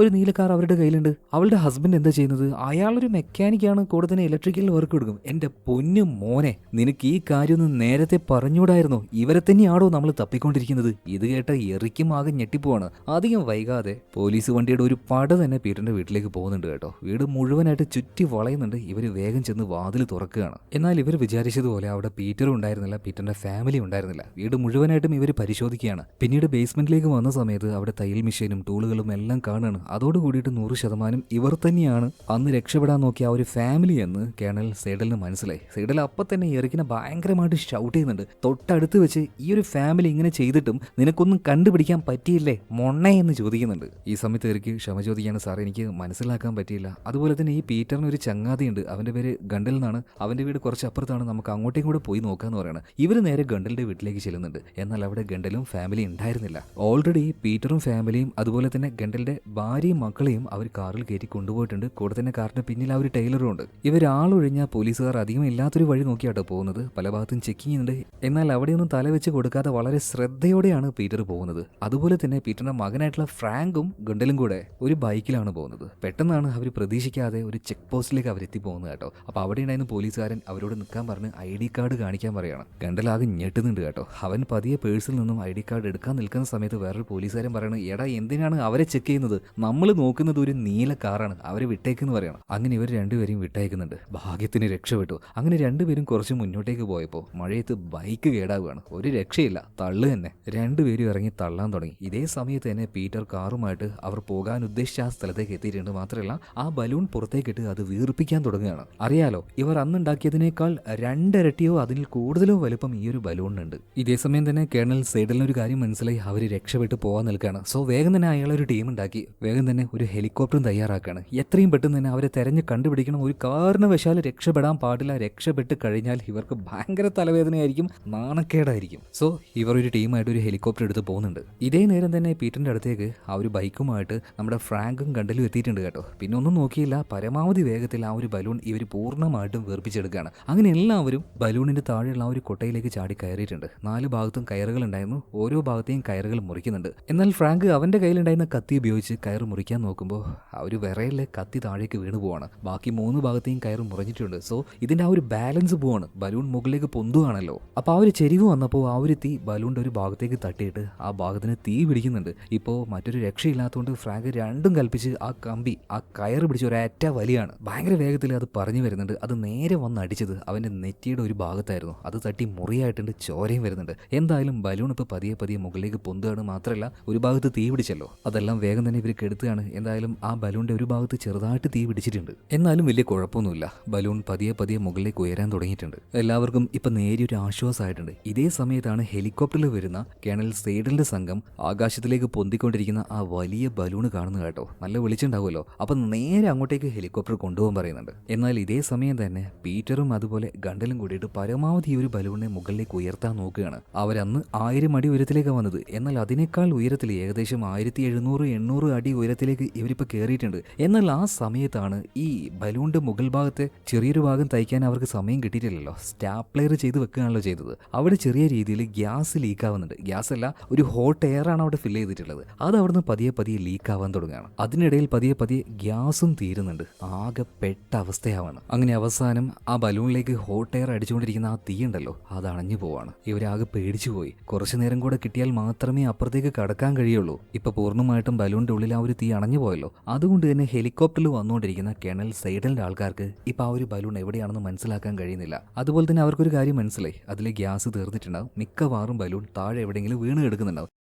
ഒരു നീല കാർ അവരുടെ കയ്യിലുണ്ട്. അവളുടെ ഹസ്ബൻഡ് എന്താ ചെയ്യുന്നത്? അയാളൊരു മെക്കാനിക്കാണ്, കൂടെ തന്നെ ഇലക്ട്രിക്കൽ വർക്ക് കൊടുക്കും. എന്റെ പൊന്നു മോനെ, നിനക്ക് ഈ കാര്യം ഒന്ന് നേരത്തെ പറഞ്ഞുകൂടായിരുന്നോ? ഇവരെ തന്നെയാണോ നമ്മൾ തപ്പിക്കൊണ്ടിരിക്കുന്നത്? ഇത് കേട്ട എറിക്കും ആകെ ഞെട്ടിപ്പോവാണ്. അധികം വൈകാതെ പോലീസ് വണ്ടിയുടെ ഒരു പട തന്നെ പീറ്ററിന്റെ വീട്ടിലേക്ക് പോകുന്നുണ്ട് കേട്ടോ. വീട് മുഴുവനായിട്ട് ചുറ്റി വളയുന്നുണ്ട്. ഇവർ വേഗം ചെന്ന് വാതിൽ തുറക്കുകയാണ്. എന്നാൽ ഇവർ വിചാരിച്ചതുപോലെ അവിടെ പീറ്ററും ഉണ്ടായിരുന്നില്ല, പീറ്ററിന്റെ ഫാമിലി ഉണ്ടായിരുന്നില്ല. വീട് മുഴുവനായിട്ടും ഇവർ പരിശോധിക്കുകയാണ്. പിന്നീട് ബേസ്മെന്റിലേക്ക് വന്ന സമയത്ത് അവിടെ തയ്യൽ മെഷീനും ടൂളുകളും എല്ലാം കാണുകയാണ്. അതോടുകൂടിയിട്ട് 100% ഇവർ തന്നെയാണ് അന്ന് രക്ഷപ്പെടാൻ നോക്കിയ ആ ഒരു ഫാമിലി എന്ന് കേണൽ സൈഡലിന് മനസ്സിലായി. സൈഡൽ അപ്പം തന്നെ എറിക്കിനെ ഭയങ്കരമായിട്ട് ഷൗട്ട് ചെയ്യുന്നുണ്ട്. തൊട്ടടുത്ത് വെച്ച്, ഈ ഒരു ഫാമിലി ഇങ്ങനെ ചെയ്തിട്ടും നിനക്കൊന്നും കണ്ടുപിടിക്കാൻ പറ്റിയില്ലേ മൊണ്ണേ എന്ന് ചോദിക്കുന്നുണ്ട്. ഈ സമയത്ത് എറിക്ക് ക്ഷമ ചോദിക്കുകയാണ്, സാർ എനിക്ക് മനസ്സിലാക്കാൻ പറ്റിയില്ല. അതുപോലെ തന്നെ ഈ പീറ്ററിന് ഒരു ചങ്ങാതിയുണ്ട്, അവന്റെ പേര് ഗണ്ടൽ എന്നാണ്. അവന്റെ വീട് കുറച്ച് അപ്പുറത്താണ്, നമുക്ക് അങ്ങോട്ടേക്കും കൂടെ പോയി നോക്കാന്ന് പറയണം. ഇവര് നേരെ ഗണ്ടലിന്റെ വീട്ടിലേക്ക് ചെല്ലുന്നുണ്ട്. എന്നാൽ അവിടെ ഗണ്ടലും ഫാമിലി ഉണ്ടായിരുന്നില്ല. ഓൾറെഡി പീറ്ററും ഫാമിലിയും അതുപോലെ തന്നെ ഗണ്ടലിന്റെ ഭാര്യയും മക്കളെയും അവർ കാറിൽ കയറ്റി കൊണ്ടുപോയിട്ടുണ്ട്. കൂടെ തന്നെ കാറിന്റെ പിന്നിൽ ആ ഒരു ടൈലറും ഉണ്ട്. ഇവരാളൊഴിഞ്ഞ പോലീസുകാർ അധികം ഇല്ലാത്തൊരു വഴി നോക്കിയാട്ടോ പോകുന്നത്. പല ഭാഗത്തും ചെക്കിംഗ് ഉണ്ട്. എന്നാൽ അവിടെയൊന്നും തലവെച്ച് കൊടുക്കാതെ വളരെ ശ്രദ്ധയോടെയാണ് പീറ്റർ പോകുന്നത്. അതുപോലെ തന്നെ പീറ്ററിന്റെ മകനായിട്ടുള്ള ഫ്രാങ്കും ഗണ്ടലും കൂടെ ഒരു ബൈക്കിലാണ് പോകുന്നത്. പെട്ടെന്നാണ് അവർ പ്രതീക്ഷിക്കാതെ ഒരു ചെക്ക് പോസ്റ്റിലേക്ക് അവരെത്തി പോകുന്നത് കേട്ടോ. അപ്പോൾ അവിടെ ഉണ്ടായിരുന്ന പോലീസുകാരൻ അവരോട് നിൽക്കാൻ പറഞ്ഞ് ID കാർഡ് കാണിക്കാൻ പറയാണ്. ഗണ്ടലാകെ ഞെട്ടുന്നുണ്ട് കേട്ടോ. അവൻ പതിയെ പേഴ്സിൽ നിന്നും ID കാർഡ് എടുക്കാൻ നിൽക്കുന്ന സമയത്ത് വേറൊരു പോലീസുകാരൻ പറയണം, എടാ എന്തിനാണ് അവരെ ചെക്ക് ചെയ്യുന്നത്, നമ്മൾ നോക്കുന്നത് ഒരു നീല കാറാണ്, അവരെ വിട്ടേക്കെന്ന് പറയണം. അങ്ങനെ ഇവർ രണ്ടുപേരും വിട്ടയക്കുന്നുണ്ട്. ഭാഗ്യത്തിന് രക്ഷപ്പെട്ടു. അങ്ങനെ രണ്ടുപേരും കുറച്ച് മുന്നോട്ടേക്ക് പോയപ്പോൾ മഴയത്ത് ബൈക്ക് കേടാവുകയാണ്. ഒരു രക്ഷയില്ല, തള്ളു തന്നെ. രണ്ടുപേരും ഇറങ്ങി തള്ളാൻ തുടങ്ങി. ഇതേ സമയത്ത് തന്നെ പീറ്റർ കാറുമായിട്ട് അവർ പോകാൻ ഉദ്ദേശിച്ച ആ സ്ഥലത്തേക്ക് എത്തിയിട്ടുണ്ട്. മാത്രമല്ല ആ ബലൂൺ പുറത്തേക്കിട്ട് അത് വീർപ്പിക്കാൻ തുടങ്ങുകയാണ്. അറിയാലോ, ഇവർ അന്നുണ്ടാക്കിയതിനേക്കാൾ 2 ഇരട്ടിയോ അതിൽ കൂടുതലോ വലുപ്പം ഈ ഒരു ബലൂണിനുണ്ട്. ഇതേ സമയം തന്നെ കേണൽ സൈഡലിന് ഒരു കാര്യം മനസ്സിലായി, അവർ രക്ഷപ്പെട്ട് പോകാൻ നിൽക്കുകയാണ്. സോ വേഗം തന്നെ അയാളൊരു ടീം ഉണ്ടാക്കി വേഗം തന്നെ ഒരു ഹെലികോപ്റ്ററും തയ്യാറാക്കുകയാണ്. എത്രയും പെട്ടെന്ന് തന്നെ അവരെ തെരഞ്ഞ് കണ്ടുപിടിക്കണം. ഒരു കാരണവശാലും രക്ഷപ്പെടാൻ പാടില്ല. രക്ഷപ്പെട്ട് കഴിഞ്ഞാൽ ഇവർക്ക് ഭയങ്കര തലവേദനയായിരിക്കും, നാണക്കേടായിരിക്കും. സോ ഇവർ ഒരു ടീമായിട്ട് ഒരു ഹെലികോപ്റ്റർ എടുത്ത് പോകുന്നുണ്ട്. ഇതേ നേരം തന്നെ പീറ്ററിന്റെ അടുത്തേക്ക് ആ ഒരു ബൈക്കുമായിട്ട് നമ്മുടെ ഫ്രാങ്കും ഗണ്ടലും എത്തിയിട്ടുണ്ട് കേട്ടോ. പിന്നെ ഒന്നും നോക്കിയില്ല, പരമാവധി വേഗത്തിൽ ആ ഒരു ബലൂൺ ഇവർ പൂർണ്ണമായിട്ടും വീർപ്പിച്ചെടുക്കുകയാണ്. അങ്ങനെ എല്ലാവരും ബലൂണിന്റെ താഴെയുള്ള ആ ഒരു കൊട്ടയിലേക്ക് ചാടി കയറിയിട്ടുണ്ട്. 4 ഭാഗത്തും കയറുകൾ ഉണ്ടായിരുന്നു. ഓരോ ഭാഗത്തെയും കയറുകൾ മുറിക്കുന്നുണ്ട്. എന്നാൽ ഫ്രാങ്ക് അവന്റെ കയ്യിലുണ്ടായിരുന്ന കത്തി ഉപയോഗിച്ച് കയറ് മുറിക്കാൻ നോക്കുമ്പോൾ ആ ഒരു വിറയിലെ കത്തി താഴേക്ക് വീണു പോവാണ്. ബാക്കി 3 ഭാഗത്തെയും കയറ് മുറിഞ്ഞിട്ടുണ്ട്. സോ ഇതിന്റെ ആ ഒരു ബാലൻസ് പോവാണ്. ബലൂൺ മുകളിലേക്ക് പൊന്തുവാണല്ലോ. അപ്പോൾ ആ ഒരു ചെരിവ് വന്നപ്പോൾ ആ ഒരു തീ ബലൂണിന്റെ ഒരു ഭാഗത്തേക്ക് തട്ടിയിട്ട് ആ ഭാഗത്തിന് തീ പിടിക്കുന്നുണ്ട്. ഇപ്പോൾ മറ്റൊരു രക്ഷയില്ലാത്തതുകൊണ്ട് ഫ്രാങ്ക് രണ്ടും കൽപ്പിച്ച് ആ കമ്പി ആ കയറ് പിടിച്ച് ഒരേറ്റ വലിയാണ്. ഭയങ്കര വേഗത്തിൽ അത് പറഞ്ഞു വരുന്നുണ്ട്. അത് നേരെ വന്ന് അടിച്ചത് അവന്റെ നെറ്റിയുടെ ഒരു ഭാഗത്തായിരുന്നു. അത് തട്ടി മുറിയായിട്ടുണ്ട്, ചോരയും വരുന്നുണ്ട്. എന്തായാലും ബലൂൺ ഇപ്പോൾ പതിയെ പതിയെ മുകളിലേക്ക് പൊന്തുകയാണ്. മാത്രമല്ല ഒരു ഭാഗത്ത് തീ പിടിച്ചല്ലോ, അതെല്ലാം വേഗം തന്നെ ഇവർ കെടുത്തുകയാണ്. എന്തായാലും ആ ബലൂണിന്റെ ഒരു ഭാഗത്ത് ചെറുതായിട്ട് തീ പിടിച്ചിട്ടുണ്ട്. എന്നാലും വലിയ കുഴപ്പമൊന്നുമില്ല. ബലൂൺ പതിയെ പതിയെ മുകളിലേക്ക് ഉയരാൻ തുടങ്ങിയിട്ടുണ്ട്. എല്ലാവർക്കും ഇപ്പൊ നേരിയൊരു ആശ്വാസമായിട്ടുണ്ട്. ഇതേ സമയത്താണ് ഹെലികോപ്റ്ററിൽ വരുന്ന കേണൽ സൈഡലിന്റെ സംഘം ആകാശത്തിലേക്ക് പൊന്തിക്കൊണ്ടിരിക്കുന്ന ആ വലിയ ബലൂണ് കാണുന്നത് കേട്ടോ. നല്ല വെളിച്ചുണ്ടാവുമല്ലോ. അപ്പൊ നേരെ അങ്ങോട്ടേക്ക് ഹെലികോപ്റ്റർ കൊണ്ടുപോകാൻ പറയുന്നുണ്ട്. എന്നാൽ ഇതേ സമയം തന്നെ പീറ്ററും അതുപോലെ ഗണ്ടലും കൂടിയിട്ട് പരമാവധി ഒരു ബലൂണിനെ മുകളിലേക്ക് ഉയർത്താൻ നോക്കുകയാണ്. അവരന്ന് 1000 അടി ഉയരത്തിലേക്ക് വന്നത്. എന്നാൽ അതിനേക്കാൾ ഉയരത്തിൽ ഏകദേശം 1700-800 അടി ഉയരത്തിലേക്ക് ഇവരിപ്പോൾ കയറിയിട്ടുണ്ട്. എന്നാൽ ആ സമയത്താണ് ഈ ബലൂണിന്റെ മുകൾ ഭാഗത്തെ ചെറിയൊരു ഭാഗം തയ്ക്കാൻ അവർക്ക് സമയം കിട്ടിയിട്ടില്ലല്ലോ. സ്റ്റാപ്ലെയർ ചെയ്ത് വെക്കുകയാണല്ലോ ചെയ്തത്. അവിടെ ചെറിയ രീതിയിൽ ഗ്യാസ് ലീക്ക് ആവുന്നുണ്ട്. ഗ്യാസ് അല്ല, ഒരു ഹോട്ട് എയർ ആണ് അവിടെ ഫില്ല് ചെയ്തിട്ടുള്ളത്. അത് അവിടുന്ന് പതിയെ പതിയെ ലീക്ക് ആവാൻ തുടങ്ങുകയാണ്. അതിനിടയിൽ പതിയെ പതിയെ ഗ്യാസും തീരുന്നുണ്ട്. ആകെ പെട്ട അവസ്ഥയാവാണ്. അങ്ങനെ അവസാനം ആ ബലൂണിലേക്ക് ഹോട്ട് എയർ അടിച്ചുകൊണ്ടിരിക്കുന്ന ആ തീ ഉണ്ടല്ലോ, അത് അണഞ്ഞു പോവാണ്. ഇവരാകെ പേടിച്ചു പോയി. കുറച്ചു നേരം കൂടെ കിട്ടിയാൽ മാത്രമേ അപ്പുറത്തേക്ക് കടക്കാൻ കഴിയുള്ളൂ. ഇപ്പൊ പൂർണ്ണമായിട്ടും ബലൂണിന്റെ ഉള്ളിൽ ആ ഒരു തീ അണഞ്ഞു പോയല്ലോ. അതുകൊണ്ട് തന്നെ ഹെലികോപ്റ്ററിൽ വന്നുകൊണ്ടിരിക്കുന്ന കേണൽ സൈഡലിന്റെ ആൾക്കാർക്ക് ഇപ്പൊ ആ ഒരു ബലൂൺ എവിടെയാണെന്ന് മനസ്സിലാക്കാൻ കഴിയുന്നില്ല. അതുപോലെ തന്നെ അവർക്കൊരു കാര്യം മനസ്സിലായി, അതിലെ ഗ്യാസ് തീർന്നിട്ടുണ്ടാവും. മിക്കവാറും ബലൂൺ താഴെ എവിടെയെങ്കിലും വീണ് കിടക്കുന്നുണ്ടാവും.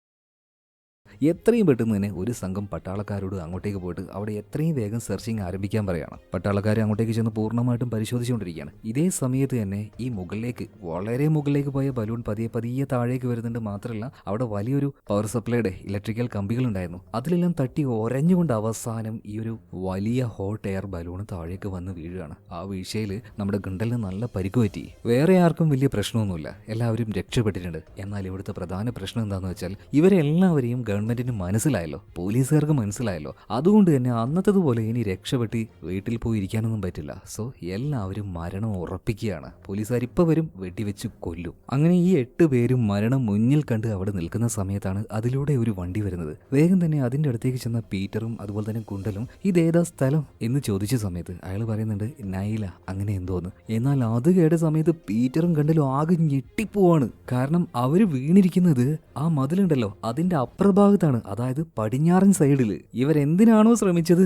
എത്രയും പെട്ടെന്ന് തന്നെ ഒരു സംഘം പട്ടാളക്കാരോട് അങ്ങോട്ടേക്ക് പോയിട്ട് അവിടെ എത്രയും വേഗം സെർച്ചിങ് ആരംഭിക്കാൻ പറയണം. പട്ടാളക്കാർ അങ്ങോട്ടേക്ക് ചെന്ന് പൂർണ്ണമായിട്ടും പരിശോധിച്ചുകൊണ്ടിരിക്കുകയാണ്. ഇതേ സമയത്ത് തന്നെ ഈ മുകളിലേക്ക്, വളരെ മുകളിലേക്ക് പോയ ബലൂൺ പതിയെ പതിയെ താഴേക്ക് വരുന്നുണ്ട്. മാത്രമല്ല അവിടെ വലിയൊരു പവർ സപ്ലൈയുടെ ഇലക്ട്രിക്കൽ കമ്പികൾ ഉണ്ടായിരുന്നു. അതിലെല്ലാം തട്ടി ഒരഞ്ഞുകൊണ്ട് അവസാനം ഈ ഒരു വലിയ ഹോട്ട് എയർ ബലൂൺ താഴേക്ക് വന്ന് വീഴുകയാണ്. ആ വീഴ്ചയിൽ നമ്മുടെ ഗണ്ടലിന് നല്ല പരിക്ക് പറ്റി. വേറെ ആർക്കും വലിയ പ്രശ്നമൊന്നുമില്ല, എല്ലാവരും രക്ഷപ്പെട്ടിട്ടുണ്ട്. എന്നാൽ ഇവിടുത്തെ പ്രധാന പ്രശ്നം എന്താണെന്ന് വെച്ചാൽ ഇവരെല്ലാവരെയും ഗവൺമെന്റിന് മനസ്സിലായല്ലോ, പോലീസുകാർക്ക് മനസ്സിലായല്ലോ. അതുകൊണ്ട് തന്നെ അന്നത്തതുപോലെ ഇനി രക്ഷപ്പെട്ട് വീട്ടിൽ പോയി ഇരിക്കാനൊന്നും പറ്റില്ല. സോ എല്ലാവരും മരണം ഉറപ്പിക്കുകയാണ്. പോലീസുകാർ ഇപ്പൊ വരും, വെടിവെച്ച് കൊല്ലും. അങ്ങനെ ഈ 8 പേരും മരണം മുന്നിൽ കണ്ട് അവിടെ നിൽക്കുന്ന സമയത്താണ് അതിലൂടെ ഒരു വണ്ടി വരുന്നത്. വേഗം തന്നെ അതിന്റെ അടുത്തേക്ക് ചെന്ന പീറ്ററും അതുപോലെ തന്നെ കുണ്ടലും ഇതേതാ സ്ഥലം എന്ന് ചോദിച്ച സമയത്ത് അയാൾ പറയുന്നുണ്ട് നൈല അങ്ങനെ എന്തോന്ന്. എന്നാൽ അത് കേട്ട സമയത്ത് പീറ്ററും കണ്ടലും ആകെ ഞെട്ടിപ്പോവാണ്. കാരണം അവര് വീണിരിക്കുന്നത് ആ മതിലുണ്ടല്ലോ അതിന്റെ അപ്രഭാഗത്താണ്, അതായത് പടിഞ്ഞാറൻ സൈഡിൽ. ഇവരെന്തിനാണോ ശ്രമിച്ചത്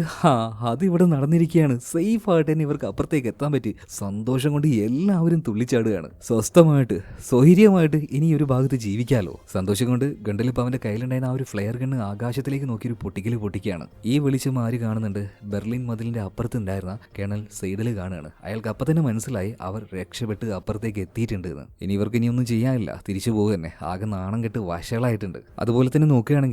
അതിവിടെ നടന്നിരിക്കുകയാണ്. സേഫ് ആയിട്ട് തന്നെ ഇവർക്ക് അപ്പുറത്തേക്ക് എത്താൻ പറ്റി. സന്തോഷം കൊണ്ട് എല്ലാവരും തുള്ളിച്ചാടുകയാണ്. സ്വസ്ഥമായിട്ട് സ്വൈര്യമായിട്ട് ഇനി ഒരു ഭാഗത്ത് ജീവിക്കാലോ. സന്തോഷം കൊണ്ട് ഗണ്ടലിപ്പ് അവന്റെ കയ്യിലുണ്ടായിരുന്ന ആ ഒരു ഫ്ലെയർ ഗണ്ണ് ആകാശത്തിലേക്ക് നോക്കി ഒരു പൊട്ടിക്കുകയാണ്. ഈ വെളിച്ചം ആര് കാണുന്നുണ്ട്? ബെർലിൻ മതിലിന്റെ അപ്പുറത്തുണ്ടായിരുന്ന കേണൽ സൈഡിൽ കാണുകയാണ്. അയാൾക്ക് അപ്പം തന്നെ മനസ്സിലായി അവർ രക്ഷപ്പെട്ട് അപ്പുറത്തേക്ക് എത്തിയിട്ടുണ്ട് എന്ന്. ഇനി ഇവർക്ക് ഇനിയൊന്നും ചെയ്യാനില്ല, തിരിച്ചു പോകുക തന്നെ. ആകെ നാണം കെട്ട് വഷളായിട്ടുണ്ട്. അതുപോലെ തന്നെ നോക്കുകയാണെങ്കിൽ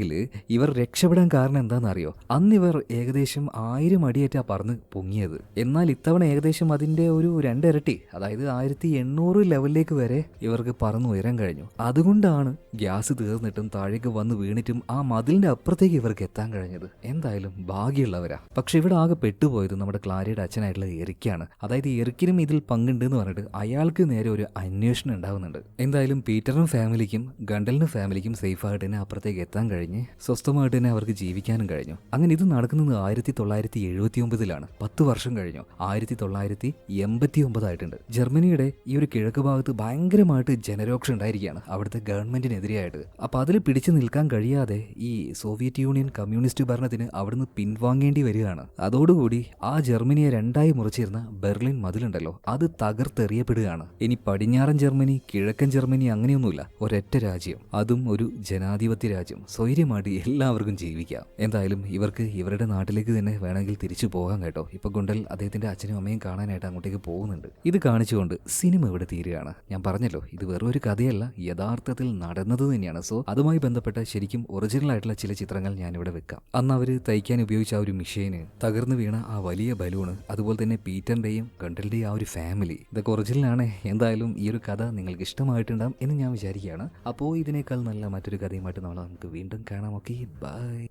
ഇവർ രക്ഷപ്പെടാൻ കാരണം എന്താണെന്നറിയോ? അന്ന് ഇവർ ഏകദേശം 1000 അടിയേറ്റാ പറന്ന് പൊങ്ങിയത്. എന്നാൽ ഇത്തവണ ഏകദേശം അതിന്റെ ഒരു 2 ഇരട്ടി, അതായത് 1800 ലെവലിലേക്ക് വരെ ഇവർക്ക് പറന്ന് ഉയരാൻ കഴിഞ്ഞു. അതുകൊണ്ടാണ് ഗ്യാസ് തീർന്നിട്ടും താഴേക്ക് വന്ന് വീണിട്ടും ആ മതിലിന്റെ അപ്പുറത്തേക്ക് ഇവർക്ക് എത്താൻ കഴിഞ്ഞത്. എന്തായാലും ഭാഗ്യമുള്ളവരാ. പക്ഷെ ഇവിടെ ആകെ പെട്ടുപോയത് നമ്മുടെ ക്ലാരയുടെ അച്ഛനായിട്ടുള്ള എറിക്കാണ്. അതായത് എറിക്കിനും ഇതിൽ പങ്കുണ്ട് എന്ന് പറഞ്ഞിട്ട് അയാൾക്ക് നേരെ ഒരു അന്വേഷണം ഉണ്ടാവുന്നുണ്ട്. എന്തായാലും പീറ്ററിനും ഫാമിലിക്കും ഗണ്ടലിനും ഫാമിലിക്കും സേഫായിട്ട് തന്നെ അപ്പുറത്തേക്ക് എത്താൻ കഴിഞ്ഞ് കഴിഞ്ഞ് സ്വസ്ഥമായിട്ട് തന്നെ അവർക്ക് ജീവിക്കാനും കഴിഞ്ഞു. അങ്ങനെ ഇത് നടക്കുന്നത് 1979-ലാണ്. 10 വർഷം കഴിഞ്ഞു. 1989 ജർമ്മനിയുടെ ഈ ഒരു കിഴക്ക് ഭാഗത്ത് ഭയങ്കരമായിട്ട് ജനരോക്ഷം ഉണ്ടായിരിക്കുകയാണ് അവിടുത്തെ ഗവൺമെന്റിനെതിരെയായിട്ട്. അപ്പോൾ അതിൽ പിടിച്ചു നിൽക്കാൻ കഴിയാതെ ഈ സോവിയറ്റ് യൂണിയൻ കമ്മ്യൂണിസ്റ്റ് ഭരണത്തിന് അവിടുന്ന് പിൻവാങ്ങേണ്ടി വരികയാണ്. അതോടുകൂടി ആ ജർമ്മനിയെ രണ്ടായി മുറിച്ചിരുന്ന ബെർലിൻ മതിലുണ്ടല്ലോ അത് തകർത്തെറിയപ്പെടുകയാണ്. ഇനി പടിഞ്ഞാറൻ ജർമ്മനി, കിഴക്കൻ ജർമ്മനി അങ്ങനെയൊന്നുമില്ല, ഒരൊറ്റ രാജ്യം, അതും ഒരു ജനാധിപത്യ രാജ്യം. സ്വൈര്യമായിട്ട് എല്ലാവർക്കും ജീവിക്കാം. എന്തായാലും ഇവർക്ക് ഇവരുടെ നാട്ടിലേക്ക് തന്നെ വേണമെങ്കിൽ തിരിച്ചു പോകാൻ കേട്ടോ. ഇപ്പൊ ഗുണ്ടൽ അദ്ദേഹത്തിന്റെ അച്ഛനും അമ്മയും കാണാനായിട്ട് അങ്ങോട്ടേക്ക് പോകുന്നുണ്ട്. ഇത് കാണിച്ചുകൊണ്ട് സിനിമ ഇവിടെ തീരുകയാണ്. ഞാൻ പറഞ്ഞല്ലോ ഇത് വെറും ഒരു കഥയല്ല, യഥാർത്ഥത്തിൽ നടന്നത് തന്നെയാണ്. സോ അതുമായി ബന്ധപ്പെട്ട ശരിക്കും ഒറിജിനൽ ആയിട്ടുള്ള ചില ചിത്രങ്ങൾ ഞാനിവിടെ വെക്കാം. അന്ന് അവർ തയ്ക്കാൻ ഉപയോഗിച്ച ആ ഒരു മിഷീന്, തകർന്നു വീണ ആ വലിയ ബലൂണ്, അതുപോലെ തന്നെ പീറ്ററിന്റെയും ഗണ്ടലിന്റെയും ആ ഒരു ഫാമിലി, ഇതൊക്കെ ഒറിജിനലാണ്. എന്തായാലും ഈ ഒരു കഥ നിങ്ങൾക്ക് ഇഷ്ടമായിട്ടുണ്ടാകും എന്ന് ഞാൻ വിചാരിക്കുകയാണ്. അപ്പോൾ ഇതിനേക്കാൾ നല്ല മറ്റൊരു കഥയുമായിട്ട് നമുക്ക് വീണ്ടും കാണാം. Okay, by.